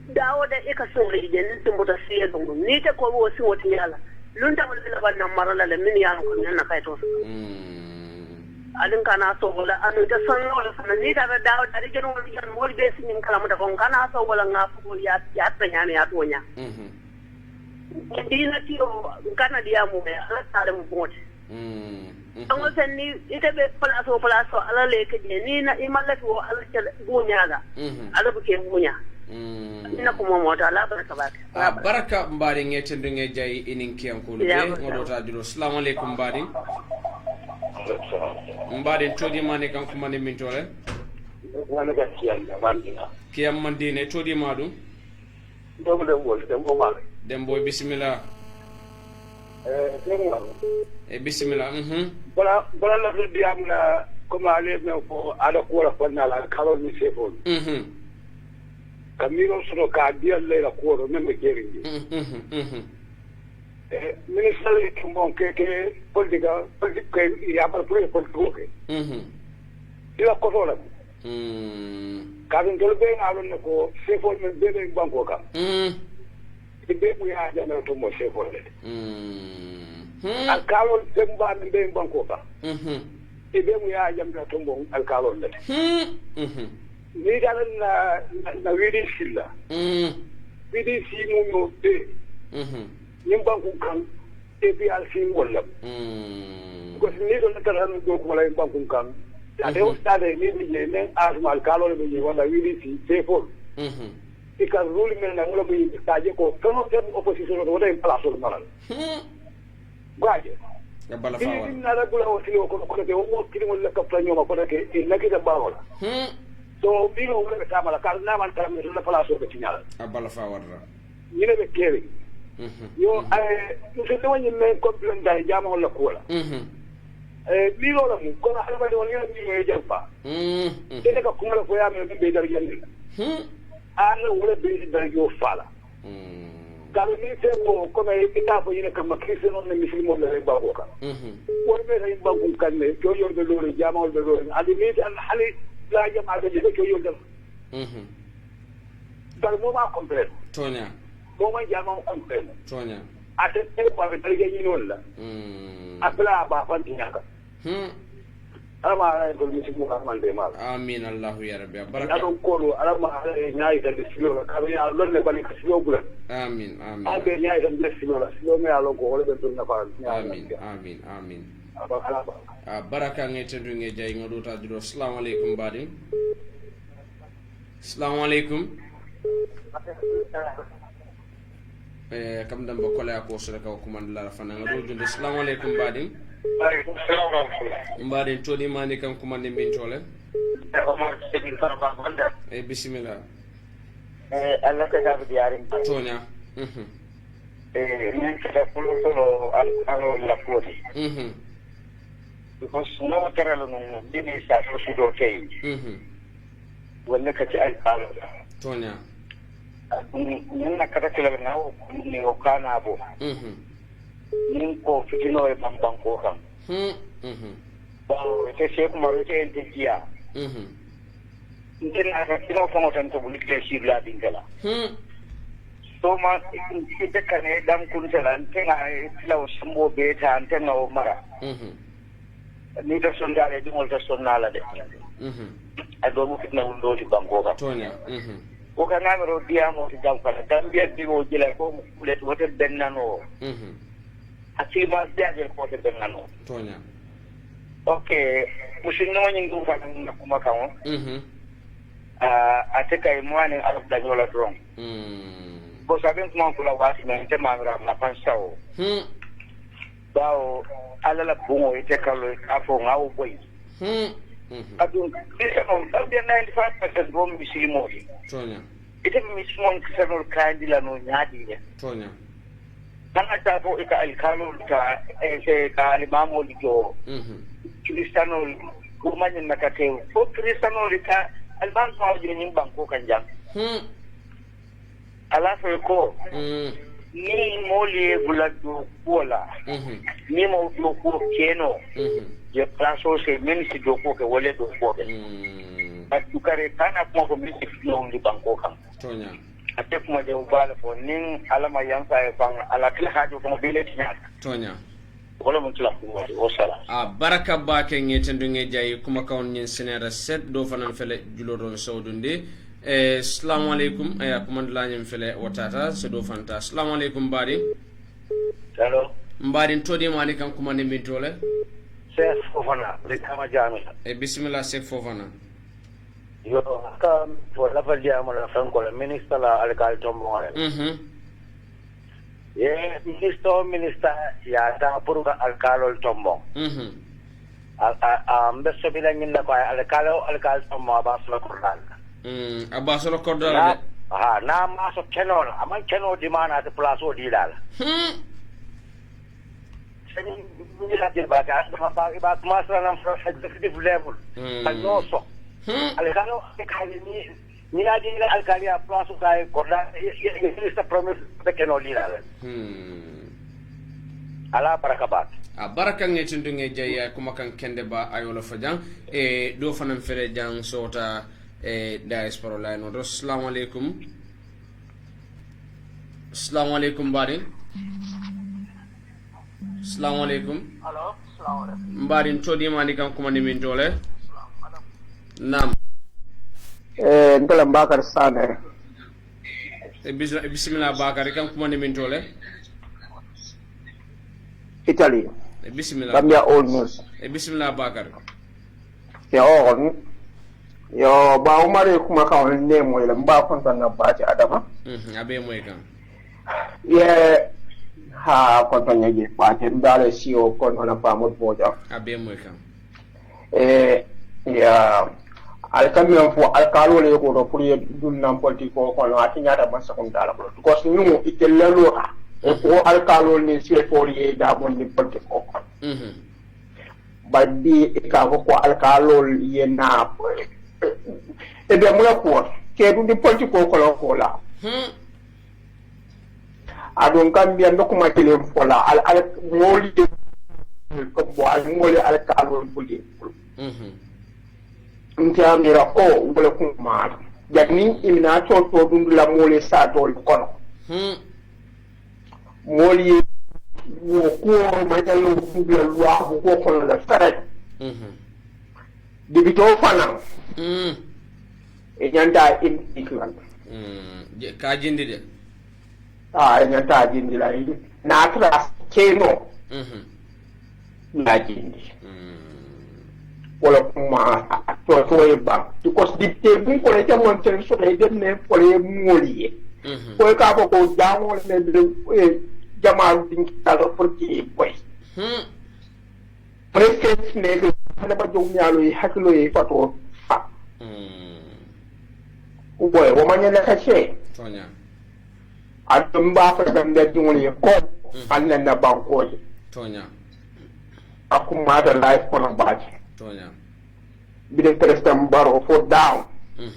dawo da ika sore idan tumbo ta siya dungu ni ta ko wo si woti yala lunta wala la ban marala le min yala ko nan kai to adin kana so wala anu ta san wala sana ni da dawo da rijin wala jan wol be sin kala mu da kon kana so wala nga fu ya tanya ne ya tonya dina ti o kana dia mu me ala ta da mu bote an wasan ni ita be plaso ala le ke ni na imallati wo ala ta gunya ga ala buke gunya ina kuma mota la baraka baka baraka mbari ngete ndunge jay inin kiyan ko de ngodota dilo assalamu alaikum mbari mbari todi mane kan kuma ne min tole wana ga kiyam mandine todi madu dembo bismillah bismillah bala la di am na kuma ale me ko ala ko la fonna la kalo ni sefo kamiro sono ka dia le la ko men me geringi minister kumbon ke politika ya para politiko ke ila ko sola kadin dolbe alon ko sefo men bebe banko ka be mu ya jana to mo sefo le alkalo demba men be banko ka be mu ya jana to mo alkalo le ni dalan na widi silla widi si mu no de nim banko kan e bi al si wala ko ni do na taran do ko la banko kan ade o stade ni ni ne asma alkalo le ni wala widi si sefo ika rule men na ngolo bi taje ko kono tem opposition do wala place mal gaaje ya bala fawa ni na la gula o silo ko de o mo kiri wala ka planyo ma ko ke ina ki da bawola so bi no wala ka mala kar na man taram na place ko tinyala bala fawa ni ne be kere yo to se to ni men complain da jama wala ko wala bi lo la mu ko na halba do ni me jamba te ka kuma ko ya me be dar yandi ana wala be da yo fala kalau ni sembo comme ita fo yene kam christian on mi filmo le babo ka won be tay bangu kan ne ko yor de lore jamal de lore adi ni al hali la jama de ko yor de dal mo ma comprendre tonya mo ma jama comprendre tonya ate te ko be tali ni non la apla ba fan tinyaka ama ala ko mi simu amal de mal amin allah ya rabbi baraka ado ko ala ma nyaay da silo ka be ya lon ne bali ka silo bula amin amin abe nyaay da silo la silo me alo ko wala be na fa amin baraka ngetendu nge jay ngodo ta judo assalamu alaikum badi assalamu alaikum kam dam ba kola ko so ka ko man la fa na ngodo judo assalamu alaikum badi mbaɗen toɗimani kam kumande min tole bisimilla allah tagaɓe diyarim toña min kata polo solo ano lakkoti because no terala num ɗini sa to sudo key wonne kati alkalo toña min nakkata kilal ngaw ni o kanabo min ko fitino e bambanko kam bon te Cheikh Umaru te en jiya ndena ka kino fango tan to bulikle sibla dingala so ma ite kane dam kun tela ntenga law sambo beta ntenga o mara ni to sondale di molta sonnala de ado mo fitna wundo di banko kam tonya o kana ro dia mo jam kala dam biya di o jila ko kulet wote bennano asima dia ko te bennano tonya okay musinno nyi ngu fa na kuma kawo ateka imwani arab da nyola drong bo saben kuma kula wasi men te mamra na pansao bao alala bungo ite kalo afo ngao boy adun bisa no dabia 95% bom misilimo tonya ite misilimo kisanol kandila no nyadi ya tonya kana tapo ika alkalo ta ka alimamo lijo kristano kumanya nakate ko kristano lika alban ko jini banko kanjang ala fe ko ni moli bulado kola ni mo do ko keno je plaso se minisi do ko ke wole do ko ke atukare kana ko minisi no ndi banko kan tonya ate kuma de ubala fo nin alama yansa e fang ala kila hajo ko bele tinya tonya wala mun tula ko wasala baraka ba ke ngeten du nge jay kuma kawon nyen senera set do fanan fele julo don sawdunde assalamu alaikum aya kuma ndla fele watata se do fanta assalamu alaikum bari hello mbari todi mani kan kuma ne min tole Sheikh Fofana de kama jami bismillah Sheikh Fofana yo ka wala fa jamu la franco la minister la alkal tombo minister ya da puruga alkalo tombo mbeso bila nyinda kwa alkal tombo abasla kurdan abasla kurdan na maso keno aman keno di mana te plaso di dal seni ni la de baga ba masra na executive level no so alkalo kali ni adi la alkalia plaso kai kurdan minister promise de keno di dal ala barakabat baraka ngetindu nge jaya kuma kan kende ba ayola fajang do fanan fere jang sota diaspora la no assalamu alaikum bari assalamu alaikum hello assalamu alaikum mbari todi mani kan kuma ni min tole nam ngala Bakar Sane bismillah Bakar kan kuma ni min tole Italy bismillah Gambia Old News bismillah Bakar yo ba umare kuma ka wani ne mo ila ba kon tan na ba ci adama abe moy kan ha kon tan yaji ba ci dale CEO kon na pa mo bojo abe moy kan alkamion fo alkalo le ko do pour dul nam politique ko ati nyata ba sa kon dala ko ko ñu itellelo ko alkalo ni si for ye da bon ni politique ko badi ka ko alkalo ye na be mo ko ke du ni politique ko la adon gambia ndokuma kele fola al moli ko bo al moli al kalol buli ntiamira ko wala kuma jagni imina to dundula moli sa to kono moli wo ko majalo dundula lwa ko kono la fere dibito fana e nyanda iklan ka jindi de e nyanda jindi la na tra keno na jindi wala kuma to e ba because dipte bu ko le tamon ten so e dem ne ko le moli ko ka ko jamo ne de jamaa din kala porti boy presque ne na ba jom nyalo yi hakilo yi fato fa boy wo manya na kace tonya adum ba fa da jingoli ko annan na banko tonya akuma da life kono baji tonya bide prestam baro fo down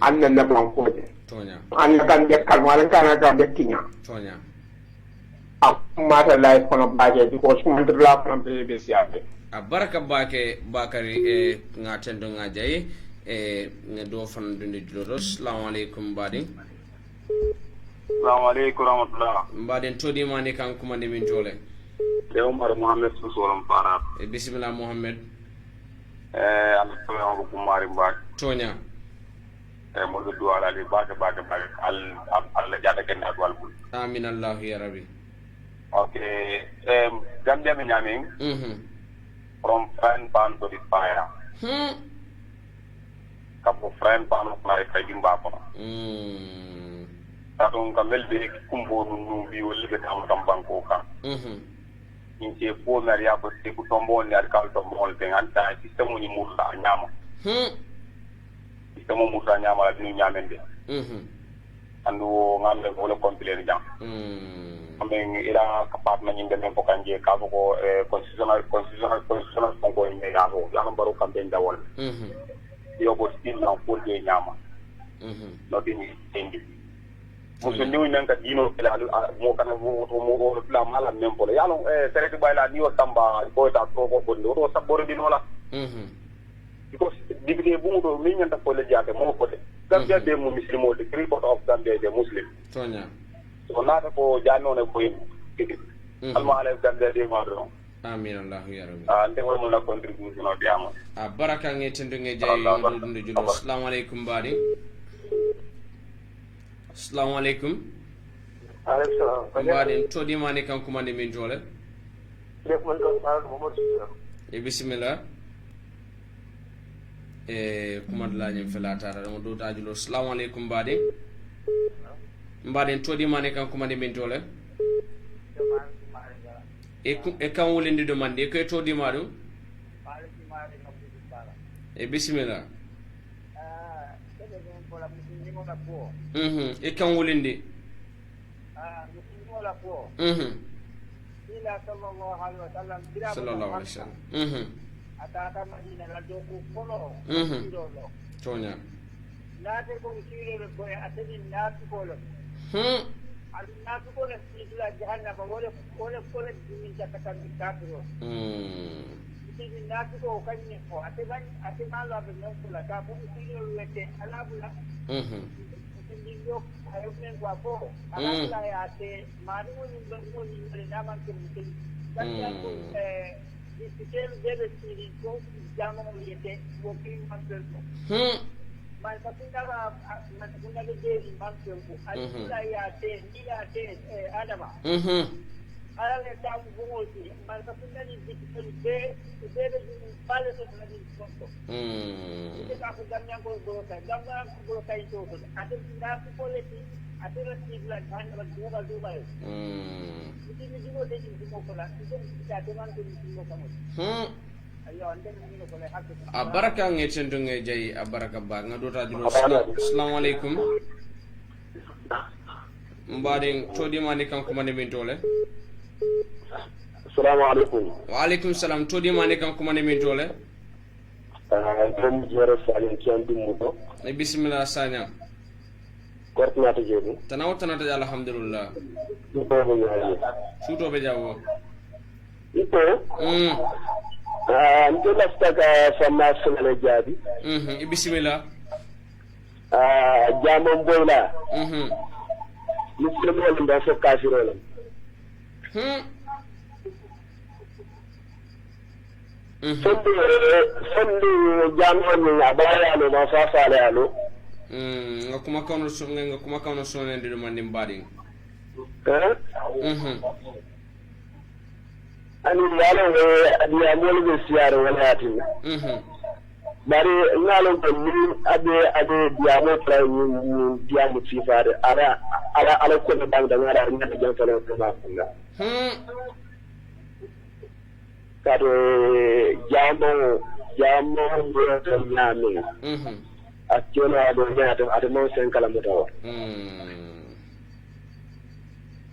annan na banko tonya annan kan de kalwala kana ga de tinya tonya akuma da life kono baji because man de la kono be siabe baraka bake bakari nga tendo nga jayi nga do fan dunde julo assalamu alaikum badin assalamu alaikum rahmatullah badin todi mani kan kuma de min jole de Omar Mohammed Susolam Farat bismillah Mohammed Allah ko kumari mbak tonya mo do ala li bake Allah jada ken adwal bul amin Allah ya rabbi okay gambia mi nyamin from friend pan to the fire kapo friend pan ko ay kay dimba ko atong kamel be kumbo nu bi wol be tam banko ka inche po mari ya ko te ku tombo ni ar kal tombo le nganta sistemo ni musa nyama sistemo musa nyama la ni nyamende andu ngamle ko le compiler jam amen ira kapat na nyinde men ko kanje ka ko constitutional ko ni ya ko ya baro kambe ndawol yo bo stin na ko de nyama no dini tendi muso ni nyan ka dino kala mo kana mo la mala men pole ya lo sereti bayla ni o tamba ko ta to ko ndo sabore dino la because dibide bu do mi nyanta ko le jaate mo ko de gambia de mo muslimo de report of gambia de muslim tonya so nata ko janone ko yidi alma ala gambia de ma do amin Allah ya rabbi ande wala la contribution o biama baraka ngetendo nge jay ndu julo assalamu alaikum badi assalamu alaikum alaikum badi todi mani kan kuma de min jole def man ko faal Muhammad bismillah kuma la nyem felata da mo do tajulo assalamu alaikum badi mbaden todi mani kan kuma de min jole e kan wolindi do mande ko todi madu bismillah e kan wolindi sallallahu alaihi wasallam atata madina la doku kono tonya nate ko sirere ko atani natu ko lo al natu ko la sila jahannama wala min takatan kafiro sidi natu ko kanni ko ate malo abe non kula ka ko sirere lete alabula sidi yo ayo men ko ko alabula ya te manu ni naman ke mutin Sistema deve ser igual chama o líder o que mantém mas a segunda dele mantém aí até Adama ela le dá bom assim mas a segunda dele deve vale sobre isso isso tá fazendo minha coisa gamba colocar isso até na política até a sigla ganha dua ini juga dia di Mokola itu kita dengan di Mokola ayo anda ini Mokola hakku abaraka ngetendo nge jay abaraka ba ngadota julo assalamu alaikum mbaden todi mani kan kuma ne min tole assalamu alaikum wa alaikum salam todi mani kan kuma ne min tole tan jere salen kian dumudo bismillah sanya kortinata jeeɗi tanaw tanata alhamdulillah ɗutoɓe ñaani suutoɓe jawo ito nte laftaka sanna semaine jaabi bisimilla jamon boyla misilmole mba fof kafirole sonde jamon a ɓayalo ma fa faale alo nga kuma kawno sonende ɗum andi mbaɗin ani yalo adiya mole ɓe siyare wala yatinna bari ngalon ko ni abe diamo tra ni diamo sifare ala ko be bang da ngara ni da jam tale ko ma kunga kado jamo to nyame akiono ado nyato ado mo sen kala moto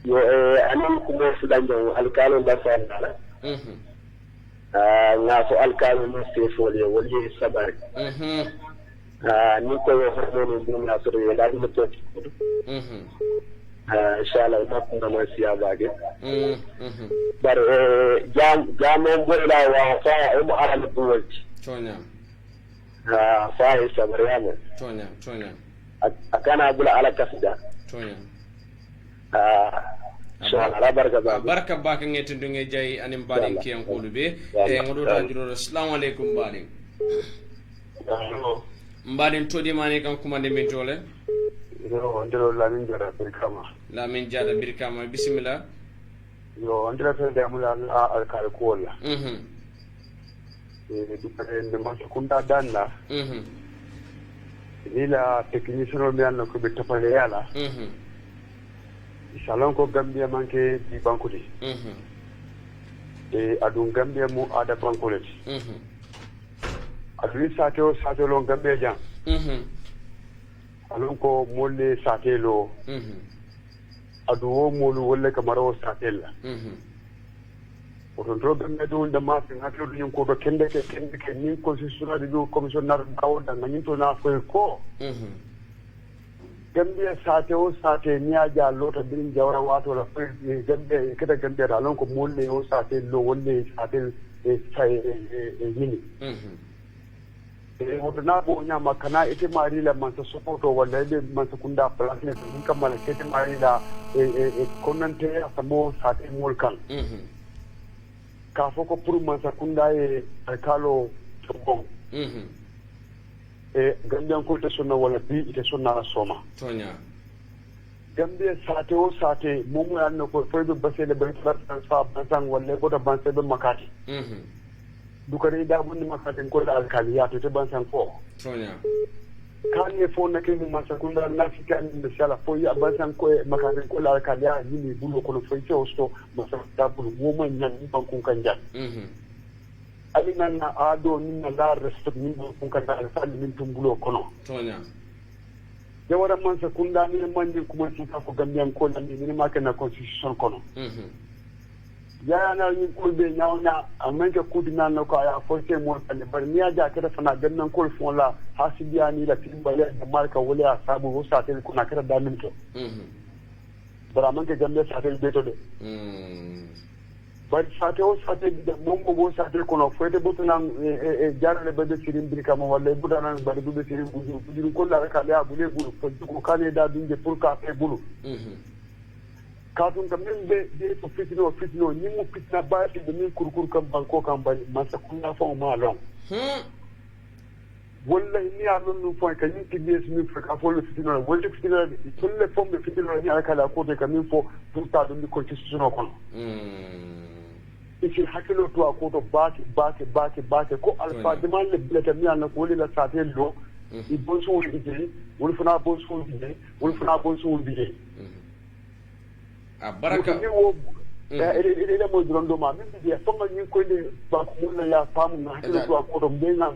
yo anan ko mo fudanjo alkalo da fa ngala nga fo alkalo no stefole wali sabari ni ko hormone dum na so re la dum to inshallah ma ko ma siya bage bar jam bola wa fa o mo ala buwol tonya fa sabari ya tonya akana bula ala kasida tonya barka baka ngeten dunge jay anim badin kiyan kulu be e ngodo ta juro assalamu alaikum badin badin todi mani kan kuma de min tole yo ndiro lamin jara birkama bismillah yo ndira to de amula al kare ko wala dukare de ma kunda danna ila technicien mi anno ko be topale yala salon ko Gambia manke di bankudi e adun Gambia mu ada bankole adu sato lo Gambia jam alon ko molle satelo adu wo molu wolle kamaro satella oton to Gambia do nda ma fin haklo dun ko do kende ke ni constitution du commissioner dawo da ngin to na ko Gambia sate ni aja lota bin jawra wato la Gambia kada Gambia da lon ko molle o sate lo wolle sate sai yini wato na bo nya makana ite mari la man support wala be man kunda place ne kun kamala kete mari la konante asamo sate molkan ka foko pour man kunda kalo tobon Gambia ko te sonna wala bi ite sonna soma tonya Gambia sate momu yanno ko foybe basele be fa bansan wala ko da banse be makati dukare da bunni makati ko da alkaliya to te bansan ko tonya kan ne fo na kin ma sakunda na fika ni sala fo ya bansan ko makati ko da alkaliya ni bulo ko fo ite osto masakta bulu momu nyan ni bankun kanja alina na ado ni na la respect ni ko kan da alfal min tumbulo kono tonya jawara man sakunda ni man ni kuma ci ka ko Gambian ko na ni ma kana constitution kono ya na ni ko be nyawna amma ka kudina na ko ya force mo tan bar ni aja kada fana gannan ko fon la hasibiya ni la timbale da marka wala sabu wo sa tel kuna kada da min to bara man ka Gambia sa tel beto de bari sate da mongo bo sate kono foyde botuna jarale bade sirim birka mo walla budana bade dube sirim buju ko la ka ya bule bulu ko kane da dunje pour ka fe bulu ka tun kam be to fitino ni mo fitna ba ti de min kurkur kam banko kam bani masa kunna fa ma lon wallahi ni anon no point kan ki bies mi fa fo le fitino wala fitino sulle fombe fitino ni akala ko de kam fo pour ta dum ko constitution kono ikin hakilo to a koto bake ko alfa demand le bilata mi an ko la sate lo i bonso wuri ide wuri fana bonso wuri ide a baraka ni wo ele mo drondo ma mi bi ya fonga ni ko de ba ko na ya famu na hakilo to a koto benga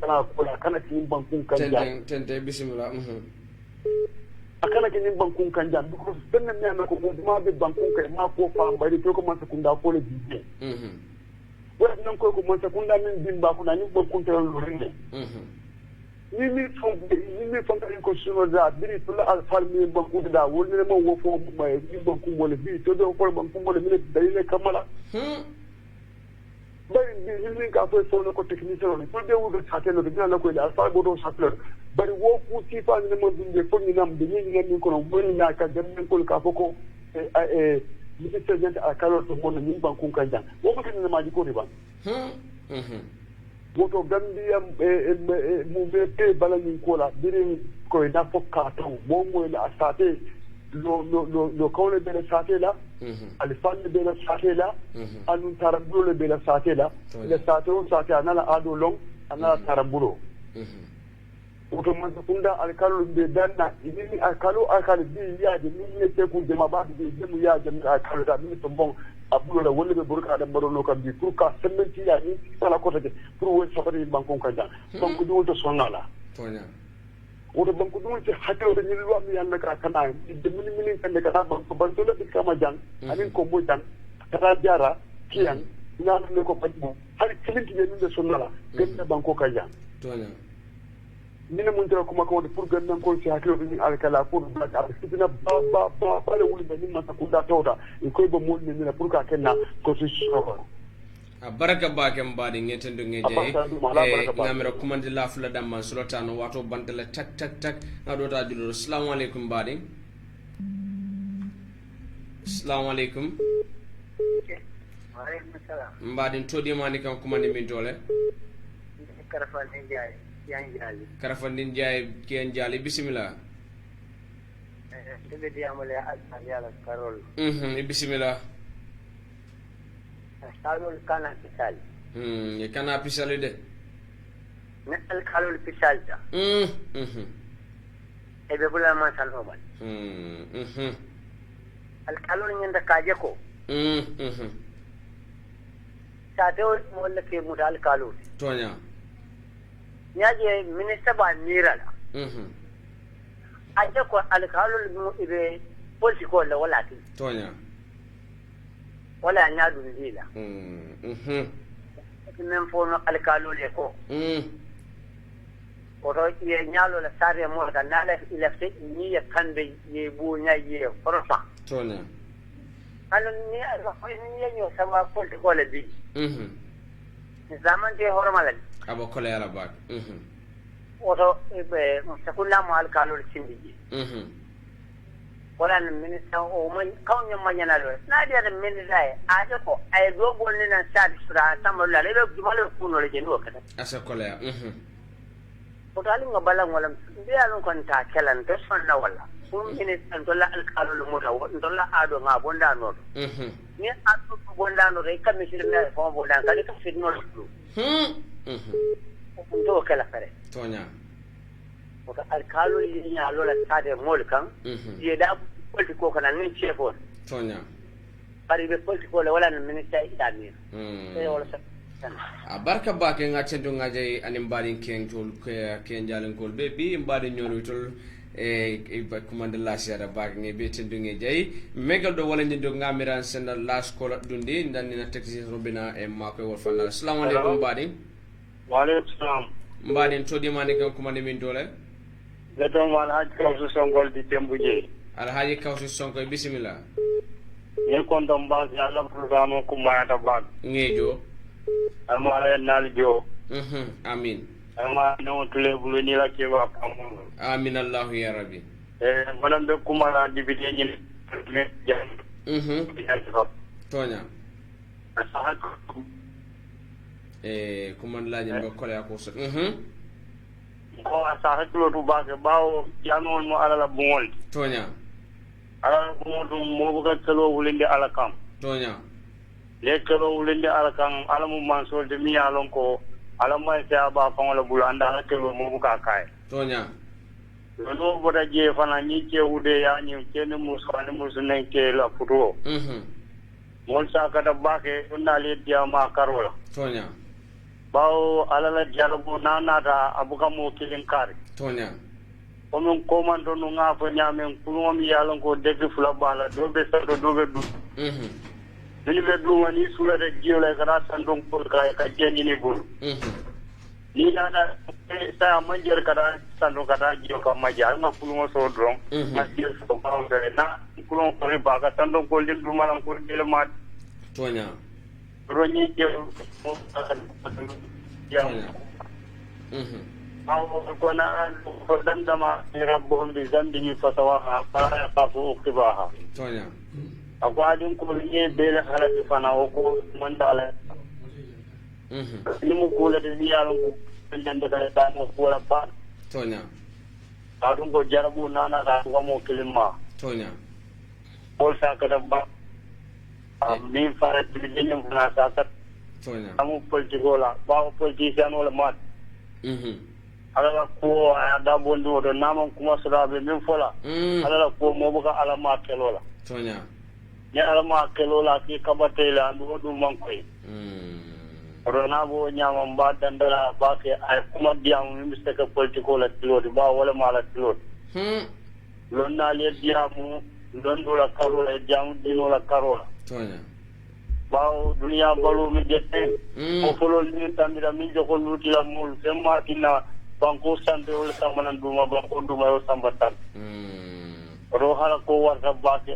bana ko la kana tin bankun kan ja tente bismillah akana ke nin bankun kan jam because benna me na ko ma be bankun kai ma ko fa bari to ko man sakunda ko le bibe nan ko man sakunda min bin ba ko na nin bankun ta lo rinde ni fon ko suno da biri to la al farmi banku da woni ne mo wo fo mai ni banku mo le bi to do ko banku mo le mi dalile kamala bari ni ka fo so ko technicien ni pour de wo de satelo de na ko al far bodo satelo bari wo ku ti fa ni mo dinde fo ni nam de ni ko no woni na ka dem ko ka fo ko mi se gente a kalo to mo ni banku kan jan wo ko ni ma ji ko riba woto Gambia mu be bala ni ko la biri ko da fo ka to mo mo la sate lo kawle be la sate la al fanne be la sate la anu tarambulo be la sate la le sate o sate anala ado long anala tarambulo woto man kunda al kalu be danna ni al kalu bi ya de ni ne te ku de ma ba de mu ya de al kalu da ni to bon abulo la wolle be burka da marono kam bi pour ka sementi ya ni sala ko take pour won safari bankon ka da banku dum to sonala tonya woto banku dum ci hakelo ni lu am yalla ka kana de mini kan ka banku banku la bi kama jang anin ko mo jang tara jara kiyan ina ne ko banku har kilinti ne de sonala ganda banko ka jang tonya ni ne mun tara kuma ko pour gannan ko ci hakelo ni alkala pour ba ka fitina ba le wuli ni ma ta kunda tawda ko ba mo ni na pour ka kenna ko ci ko baraka bake mbadi ngetendo ngeje ngamira kumandi la fula damma sulotano wato bantale tak ngado ta julo assalamu alaikum badi assalamu alaikum waalaikum salam mbadi todi mani kan kumandi min dole karafandin jaay yanjali karafandin jaay kian jali bismillah tebe diamale yalla karol bismillah kalul kana pisal ye kana pisal de ne al kalul pisal da e be bula ma tan robal al kalul nyanda kaje ko ta do mo le ke mu dal kalul tonya nyaje minister ba mirala aje ko al kalul mu ibe politiko la wala ti tonya wala nyaadu ndila men fono alkalo le ko oto ye nyaalo la sare mo da nala ilafte ni ya kande ye bu nya ye forofa tona alo ni ala ko ni nyo sama politiko le bi zaman de hormala abo kole ala bak oto be sakula mo alkalo le sindiji wala minister o man kaw nyam manyana lo na dia de minister aje ko ay do bolni na stade sura tamol la le jumalo kuno le jendo kada asa kola o tali ngabala ngolam dia lon kon ta kelan to sonna wala kum minister dolla al qalu mo taw dolla ado nga bonda no ni atu bonda no re kam misir me ko bonda kali ka fitno lu o to kala fere tonya o ka al qalu ni ya lo la stade mol kan ye da politiko kana ni chefo tonya bari be politiko le wala minister idamir wala barka bake ngacendo ngaje anim badin ken tol ken jalen kol be bi mbade nyoro tol ba commande la siara bake nge be tendo nge jay megal do wala ndindo ngamiran sen la skola dundi ndani na taxi robina e mako wol fanal assalamu alaikum badin wa alaikum salam badin to di mani ko commande min dole gaton wal haj kawsu songol di tembuje al haji kawsu sonko bismillah ye kondo mbas yalla programme ko mayata bak ngejo amara nal jo amin ama no tule bulu ni la ke wa pamu amin allah ya rabbi manam be kumara dibite ni me jam tonya kuman laje be kola ko so ko asa haklo tu ba ke bawo janol mo ala la bungol tonya ala mo dum mo buga kelo wulinde ala kam tonya le kelo wulinde ala kam ala mo mansol de mi alon ko ala may ta ba fangola bulu anda ala kelo mo buga kay tonya no boda je fana ni ke wude ya ni ken mo sone mo sunen ke la futo mon sa kada ba ke onna le dia ma karola tonya bawo ala la jalo mo nanata abuka mo kilin kare tonya onon komando no ngafo nyamen kulum yalon ko degge fula bala do be sado do be du ni be du wani sula de jiola kara sandon ko ka jeni ni bul ni nana sa manjer kada sando kada jiyo kam maja ma kulungo so dron ma jiyo so bawo na kulungo ko ba ka sando ko lim du malam ko dele ma tonya roni je mo ya ko na ko dandama rabbo bi zambi ni fatawa fa fa ko kibaha tonya akwadin ko ni bele hala bi fana ko mandala ni mu kula da yaron ko nyande da da mo kula ba tonya adun ko jarabu nana da ko mo kilima tonya ko sa ka da ba ni fara bilin na sa ka tonya amu politiko la ba politician wala mat ala ko da bondo do namon kuma sura be min fola ala ko mo buka ala ma kelola tonya ya ala ma kelola ki kabatela ndu do man koy rona bo nyama mba dandala ba ke ay kuma diam mi mistake politiko la tiloti ba wala mala tiloti lon na le diamu lon do la karola diamu dino la karola tonya ba dunia balu mi jette o folo ni tamira mi joko luti la mul semma tina banko sande wala samana duma banko duma yo sambatan ro hala ko warta ba ke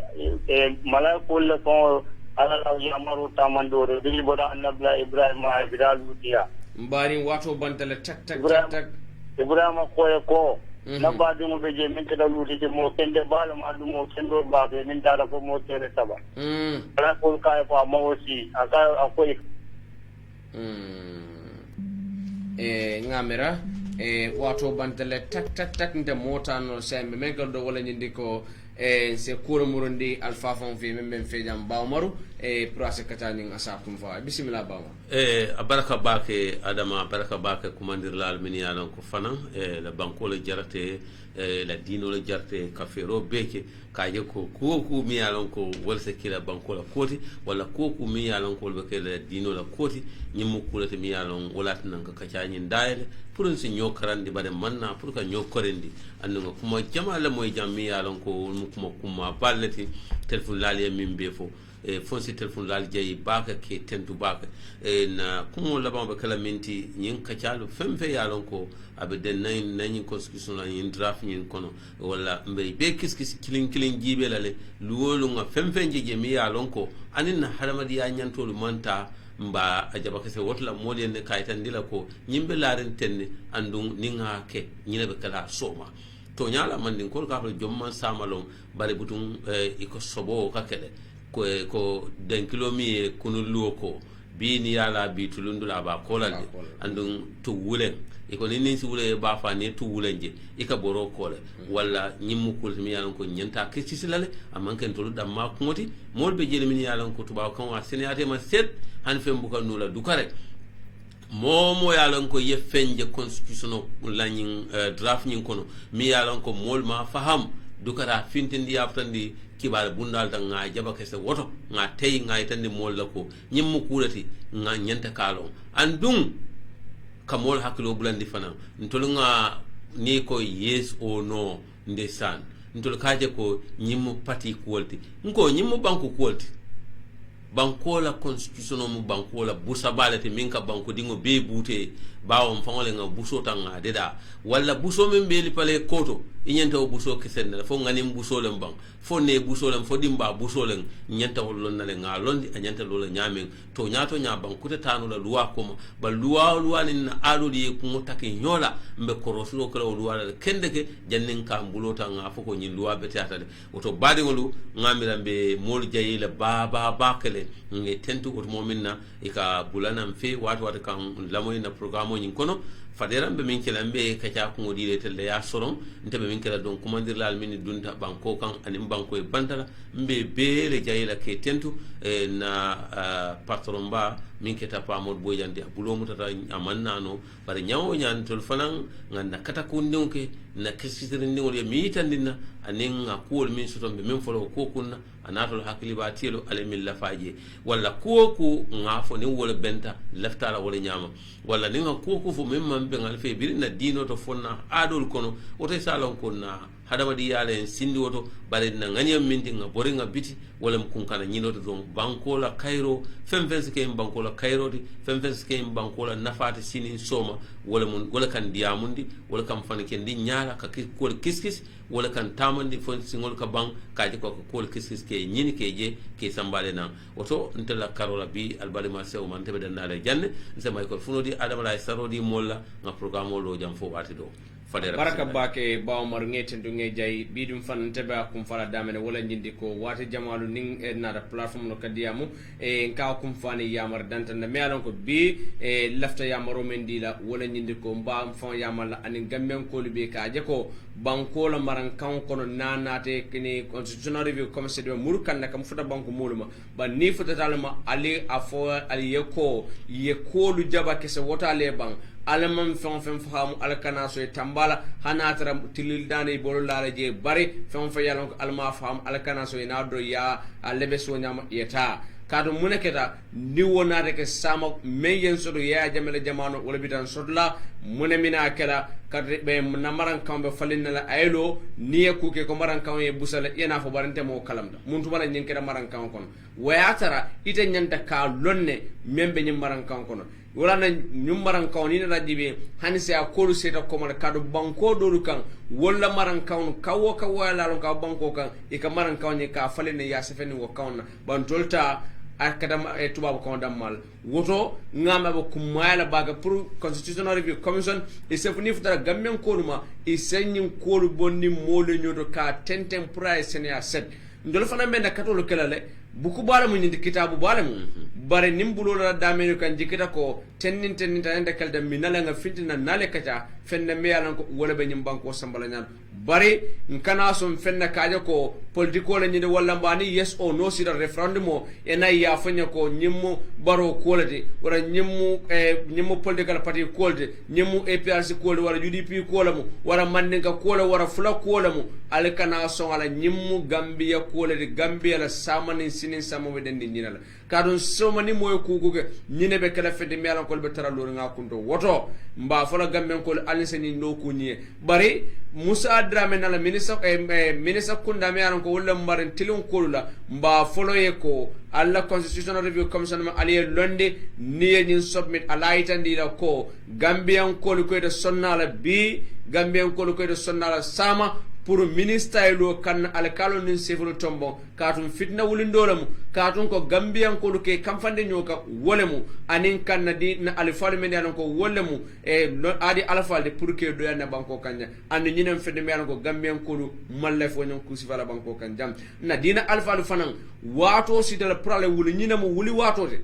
mala ko le ko ala la yamaru tamandore dili boda annabla ibrahim ibral lutiya mbari wato bantale tak tak tak ibrahim ko na ba dum be je min kada luti je mo kende balam adu mo kendo ba be min dara ko mo tere saba ala ko kay fa mawsi aka akoy ngamera wato bantale tak tak tak nde mota no sembe men galdo wala nyindi ko se kuro murundi alfafon fi men fe jam bawmaru prase katani asa kun fa bismillah bawma abaraka bake adama abaraka bake kumandir lal min yalan ko fana la banko le jarate la dino le jarte kafero beke kaje ko ku mi yalan ko wolse kila banko la koti wala ku mi yalan ko be la dino la koti nyimu kulate mi yalan wala tan ka kacani ndayele pour si ñoo karandi bare manna pour ka ñoo korendi andunga kuma jama la moy jam mi yalan ko kuma balleti telefon laali min be fo fonsi telefon laal jayi baka ke tentu baka na kumo laban be kala minti nyin kacalu femfe yalan ko abe den nan constitution yin draft nyin kono wala mbey be kiskis kilin jibe lale luwolu nga femfe jeje mi yalan ko anin na haramadi ya nyantolu manta mba ajaba kase wotla moli ne kaytan dila ko nyimbe laren tenne andun ninga ke nyina be kala soma to nyala man din ko ka jomman samalon bare butun iko sobo ka kede ko den kilomi kunu luoko bi ni yala bi tulundula ba kolande andun to wulen iko ni si wule ba fa ne to wulenje ika boro kole walla nyimmu kulmi yalan ko nyanta ke cisilale amman ken to dam ma ngoti molbe jeli min yalan ko tuba kan wa senate ma set han fem bu kan nula dukare momo yalan ko ye fenje constitution lanyin draft nyin kono mi yalan ko mol ma faham dukara fintindi aftandi kibar bundal da nga jaba kese woto nga tay nga itande mol la ko nyimmu kulati nga nyanta kalo andung kamol hakilo bulandi fana ntolu nga ni ko yes or no ndesan ntolu kaje ko nyimmu party quality nko nyimmu banku quality bankola constitution mu bankola busa balati minka banko dingo be bute bawo mfangole nga buso tanga deda wala buso men be li pale koto inyanta o buso kesenda fo ngani buso lem bang fo ne buso lem fo dimba buso lem nyanta wolon na le nga londi anyanta lola nyamen to nyato nya banko te tanu la luwa ko ba luwa ni na alo di ko ngotake nyola mbe koroslo kala luwa la kende ke jannin kam bulota nga fo ko nyi luwa be tata de oto badi ngolu ngamira be mol jayila ba kele nge tentu ko mominna ika bulana mfe watu kan lamoy na programme nyin kono fadera be min kala be kacha ko ngodi telle ya soron nte be min kala don commander lal min dunta banko kan anim banko e bantala mbe bele jayila ke tentu na patron ba min keta pa mod boyande bulo mutata amanna no bare nyawo nyan tol fanan nganda kata ko ndonke na kesitiri ndingol ye mi tandina anin akol min soton be min folo ko kunna anatol hakili ba tielo ale min lafaje wala ko ngafo ni wala benta laftala wala nyama wala ni ko fo min man be ngal fe birina dino to fonna adol kono o te salon konna hadamadi yala en sindi woto bare na nganyam mindi nga bori nga biti wala mkunkana nyinoto don bankola kairo femfense ke bankola kairo di femfense ke bankola nafati sini soma wala kan diamundi wala kan fanike ndi nyala ka ko kiskis wala kan tamandi fon singol ka bang kaji ko kiskis ke nyini ke je ke sambale na woto ntela karola bi albali ma sew man tebe dan nale janne sama ko funodi adama lay sarodi molla nga programme lo jam fo wati do baraka bake bawmar ngeten nge jay bidum fan tebe akum fala damene wala nyindi ko wati jamalu ning na platform no kadiamu nka akum fani yamar dantan na melon ko bi lafta yamaro mendila wala nyindi ko mba fon yamala anin gamben ko libe ka je ko banko la maran kan kono nanate kini constitutional review commission de murkan na kam futa banko muluma ba ni futa talma ali afo ali yeko lu jaba kese wota le bang alaman fen fahamu alkana so tambala hanatara tilil dane bolo laala je bari fen yalon alma fahamu alkana so ina do ya lebe so nyama yeta kadu muneketa ni wonade ke sama meyen so do ya jamele jamano wala bitan sodla munemina kala kadre be namaran kambe falinna la aylo ni ku ke ko maran kam e busala yana fo barante mo kalamda muntu bala nyinkeda maran kam kono wayatara ite nyanta ka lonne membe nyim maran kam kono wala na nyum maran kam ni na dibe hanse a kolu seta ko mal kadu banko dolu kan wala maran kam kawo la lon ka banko kan e ka maran kam ni ka falinna ya sefeni wo kauna bantolta akadam tubab ko damal woto ngama ba kumayala baga pour constitutional review commission e sefni futara gammen koluma e senyin kolu bonni mole nyodo ka tenten price senia set ndol fana men katolo kelale buku bala mu nyindi kitabu bala mu bare nimbulo la damenu kan jikita ko tennin tanda kalda minala nga fintina nale kacha fenne meyala ko wala be nyim banko sambala nyal bare nkana som fenne kaja ko politiko la nyinde wala mbani yes or no sida referendum ena ya fanya ko nyimmu baro quality wala nyimmu political party quality nyimmu APRC quality wala UDP quality wala mandinga quality wala fula quality al kana som ala nyimmu Gambia quality Gambia la samani sinin samo wedendi nyinala kadon somani moy kukuke nyine be kala fede mi alan ko be tara lor nga kunto woto mba fola gamben ko alise ni ndo kunye bari Musa Drame na la minister kunda mi alan ko wala mbarin tilon kolula mba folo ye ko alla constitutional review commission ma aliye londe niye nyin submit alaita ndira ko Gambian ko de sonnala bi Gambian ko de sonnala sama pour ministre lo kan alkalo nin sefolo tombo katun fitna wulindolamu katun ko Gambian ko ke kamfande nyoka wolemu anin kan na di na alfal men yanon ko wolemu adi alfal de pour que do yana banko kanya and nyinem fede me yanon ko Gambian ko malle fo nyon kusifala banko kan jam na dina alfal fanan wato sidal prale wuli nyinam wuli wato de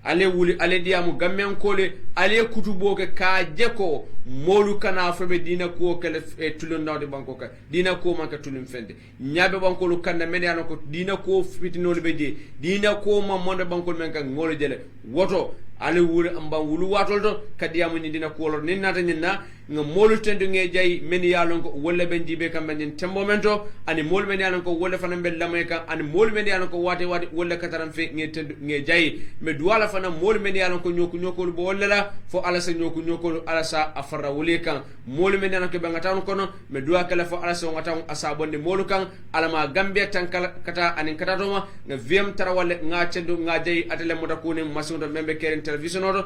ale wuli ale diamu Gambian ko le ale kutubo ke ka jeko molu kana febe dina ko kele tulun nawde banko ka dina ko man ka tulun fende nyabe banko lu kanda men yana ko dina ko fitino be je dina ko ma monde banko men ka ngolo jele woto ale wuri amba wulu watol do kadiyamu ni dina ko lor ni nata nyina nga molu tendo nge jay men yalon ko wolle ben jibe kam ben tembo mento ani mol men yalon ko wolle fana bel lamay ka ani mol men yalon ko wate wolle kataram fe nge tendo nge jay me duwala fana mol men yalon ko nyoko bo wolle la fo ala sa nyoko ala sa afara wuli kan mol men yalon ko be ngatan kono me duwa kala fo ala sa ngatan asabonde molu kan ala ma Gambia tan kata ani kata to ma nga viem tara wolle nga tendo nga jay atele moda ko ne masundo membe keren television oto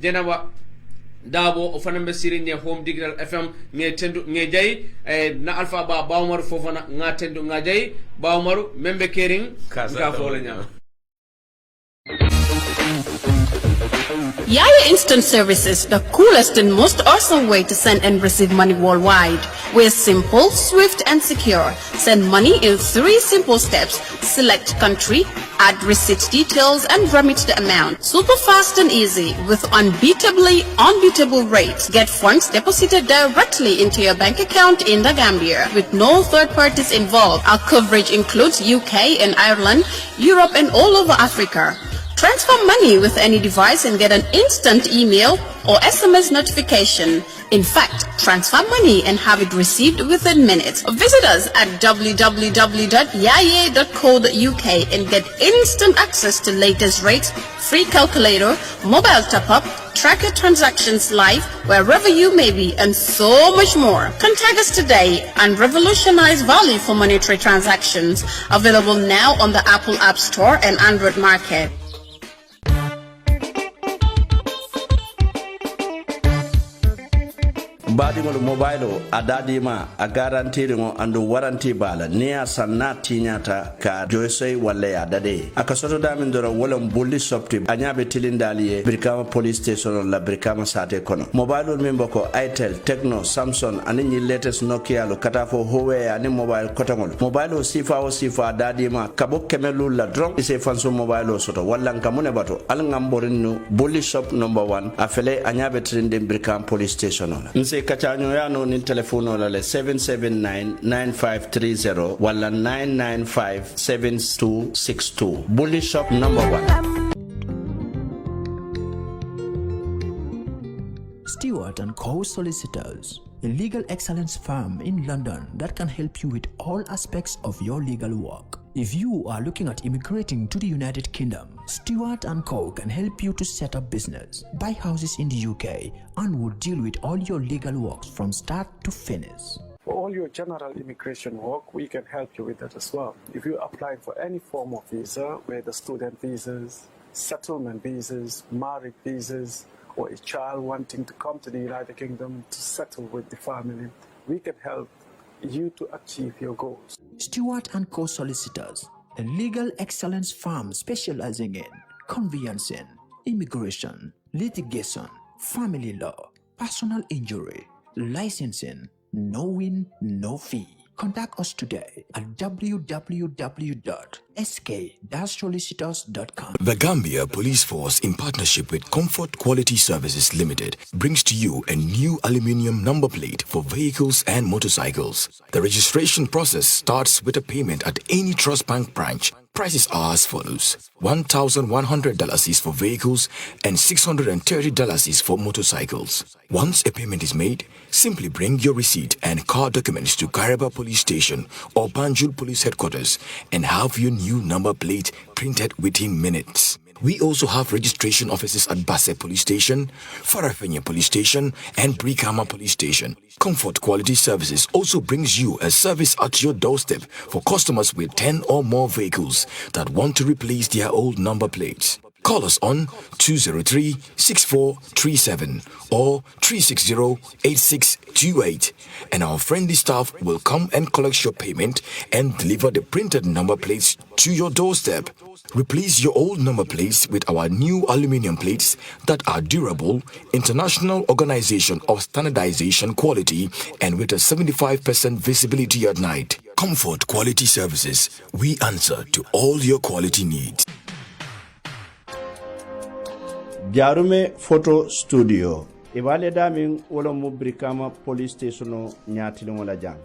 jenawa dabo o fanambe sirigne home digital fm nge tendu nge jay na alpha ba bawmaru fofana nga tendu nga jay bawmaru membe kering ka fola nyama Yaya Instant Services, the coolest and most awesome way to send and receive money worldwide. We're simple, swift, and secure. Send money in 3 simple steps. Select country, add receipt details, and remit the amount. Super fast and easy with unbeatable rates. Get funds deposited directly into your bank account in the Gambia with no third parties involved. Our coverage includes UK and Ireland, Europe, and all over Africa. Transfer money with any device and get an instant email or SMS notification. In fact, transfer money and have it received within minutes. Visit us at www.yaye.co.uk and get instant access to latest rates, free calculator, mobile top-up, track your transactions live wherever you may be, and so much more. Contact us today and revolutionize value for monetary transactions. Available now on the Apple App Store and Android Market. baadiŋolu mobile o a daadima a garantiriŋo andu waranti bala niŋ a saŋ naa tiiñata ka joysoyi walla ye a dade a ka soto daamiŋ doroŋ wo loŋ bulli sopti a ñaa be tilindaali ye birikama police station la birikama saate kono mobileolu miŋ bo ko itel techno samson aniŋ ñiŋ latest nokialu ka taa fo huawei aniŋ mobile kotoŋolu mobile o sifa wo sifa a daadima ka bo kemelulu la doroŋ i se fansu mobile o soto walla nka mu ne bato ali ŋan boriŋ nu bulli shop number 1 a fele a ñaa be tilindiŋ birikama police station la nse kacañoyano nin telefono la le 779-9530 wala 995-7262 bully shop number 1. Stewart & Co. Solicitors, a legal excellence firm in London that can help you with all aspects of your legal work. If you are looking at immigrating to the United Kingdom, Stewart & Co. can help you to set up business, buy houses in the UK, and will deal with all your legal works from start to finish. For all your general immigration work, we can help you with that as well. If you apply for any form of visa, whether student visas, settlement visas, marriage visas, or a child wanting to come to the United Kingdom to settle with the family, we can help you to achieve your goals. Stewart & Co. Solicitors, a legal excellence firm specializing in conveyancing, immigration, litigation, family law, personal injury, licensing, no win, no fee. Contact us today at www.sk-solicitors.com. The Gambia Police Force, in partnership with Comfort Quality Services Limited, brings to you a new aluminium number plate for vehicles and motorcycles. The registration process starts with a payment at any Trust Bank branch. Prices are as follows. $1,100 is for vehicles and $630 is for motorcycles. Once a payment is made, simply bring your receipt and car documents to Gareba Police Station or Banjul Police Headquarters and have your new number plate printed within minutes. We also have registration offices at Basse Police Station, Farafenye Police Station, and Brikama Police Station. Comfort Quality Services also brings you a service at your doorstep for customers with 10 or more vehicles that want to replace their old number plates. Call us on 203-6437 or 360-8628 and our friendly staff will come and collect your payment and deliver the printed number plates to your doorstep. Replace your old number plates with our new aluminum plates that are durable, international organization of standardization quality, and with a 75% visibility at night. Comfort Quality Services. We answer to all your quality needs. Jarume Photo Studio. Ibale damin wolo mu Brikama Police Station nyatili wala jang.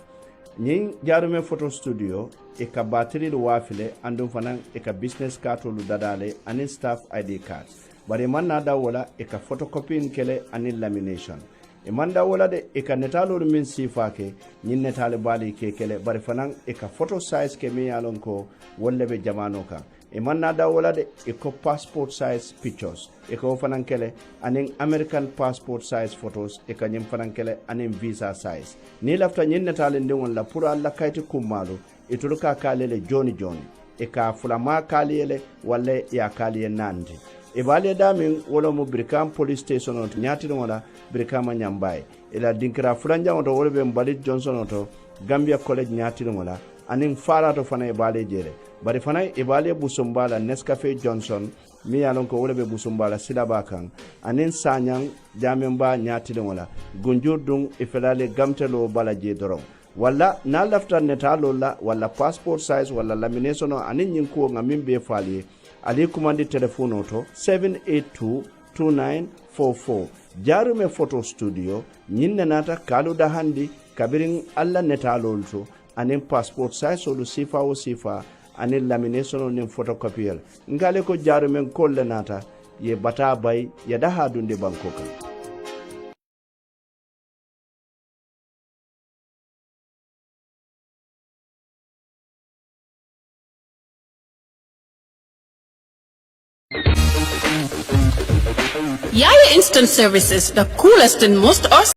Nying Jarume Photo Studio e ka battery lu wafile andum fanan e ka business card lu dadale anin staff ID card. Bari man na da wala e ka photocopy kele anin lamination. E man da wala de e ka netalo min sifake nyin netale bali ke kele bari fanan e ka photo size ke mi yalon ko wolle be jamano ka. E man na da wala de e ko passport size pictures e ko fanan kele anin American passport size photos e ka nyim fanan kele anin visa size ni lafta nyin netale ndewon la pour alla kayti kumalo e tuluka kalele joni e ka fulama kalele walle ya kaliye nandi e bale damin wolo mo Brikama Police Station on nyati wala Brikama nyambaye e la dinkira fulanja on to wolbe Mbalit Johnson on to Gambia College nyati wala anin fara to fana e bale jere bari fana e bale busumbala Nescafe Johnson mi yalon ko wolbe busumbala silaba kan anin sanyang jamemba nyati wala gunjurdung e felale gamtelo bala je doron wala na lafta netalo la wala passport size wala lamination anin nyinko ngamin be fali ali kumandi telefono to 7822944 Jarume Photo Studio nyinna nata kalu da handi kabirin alla netalo to anin passport size olu sifa o sifa anin lamination nin photocopier ngale ko Jarume kolle nata ye bata bay ya daha dunde banko kan. Yaya Instant Services, the coolest and most awesome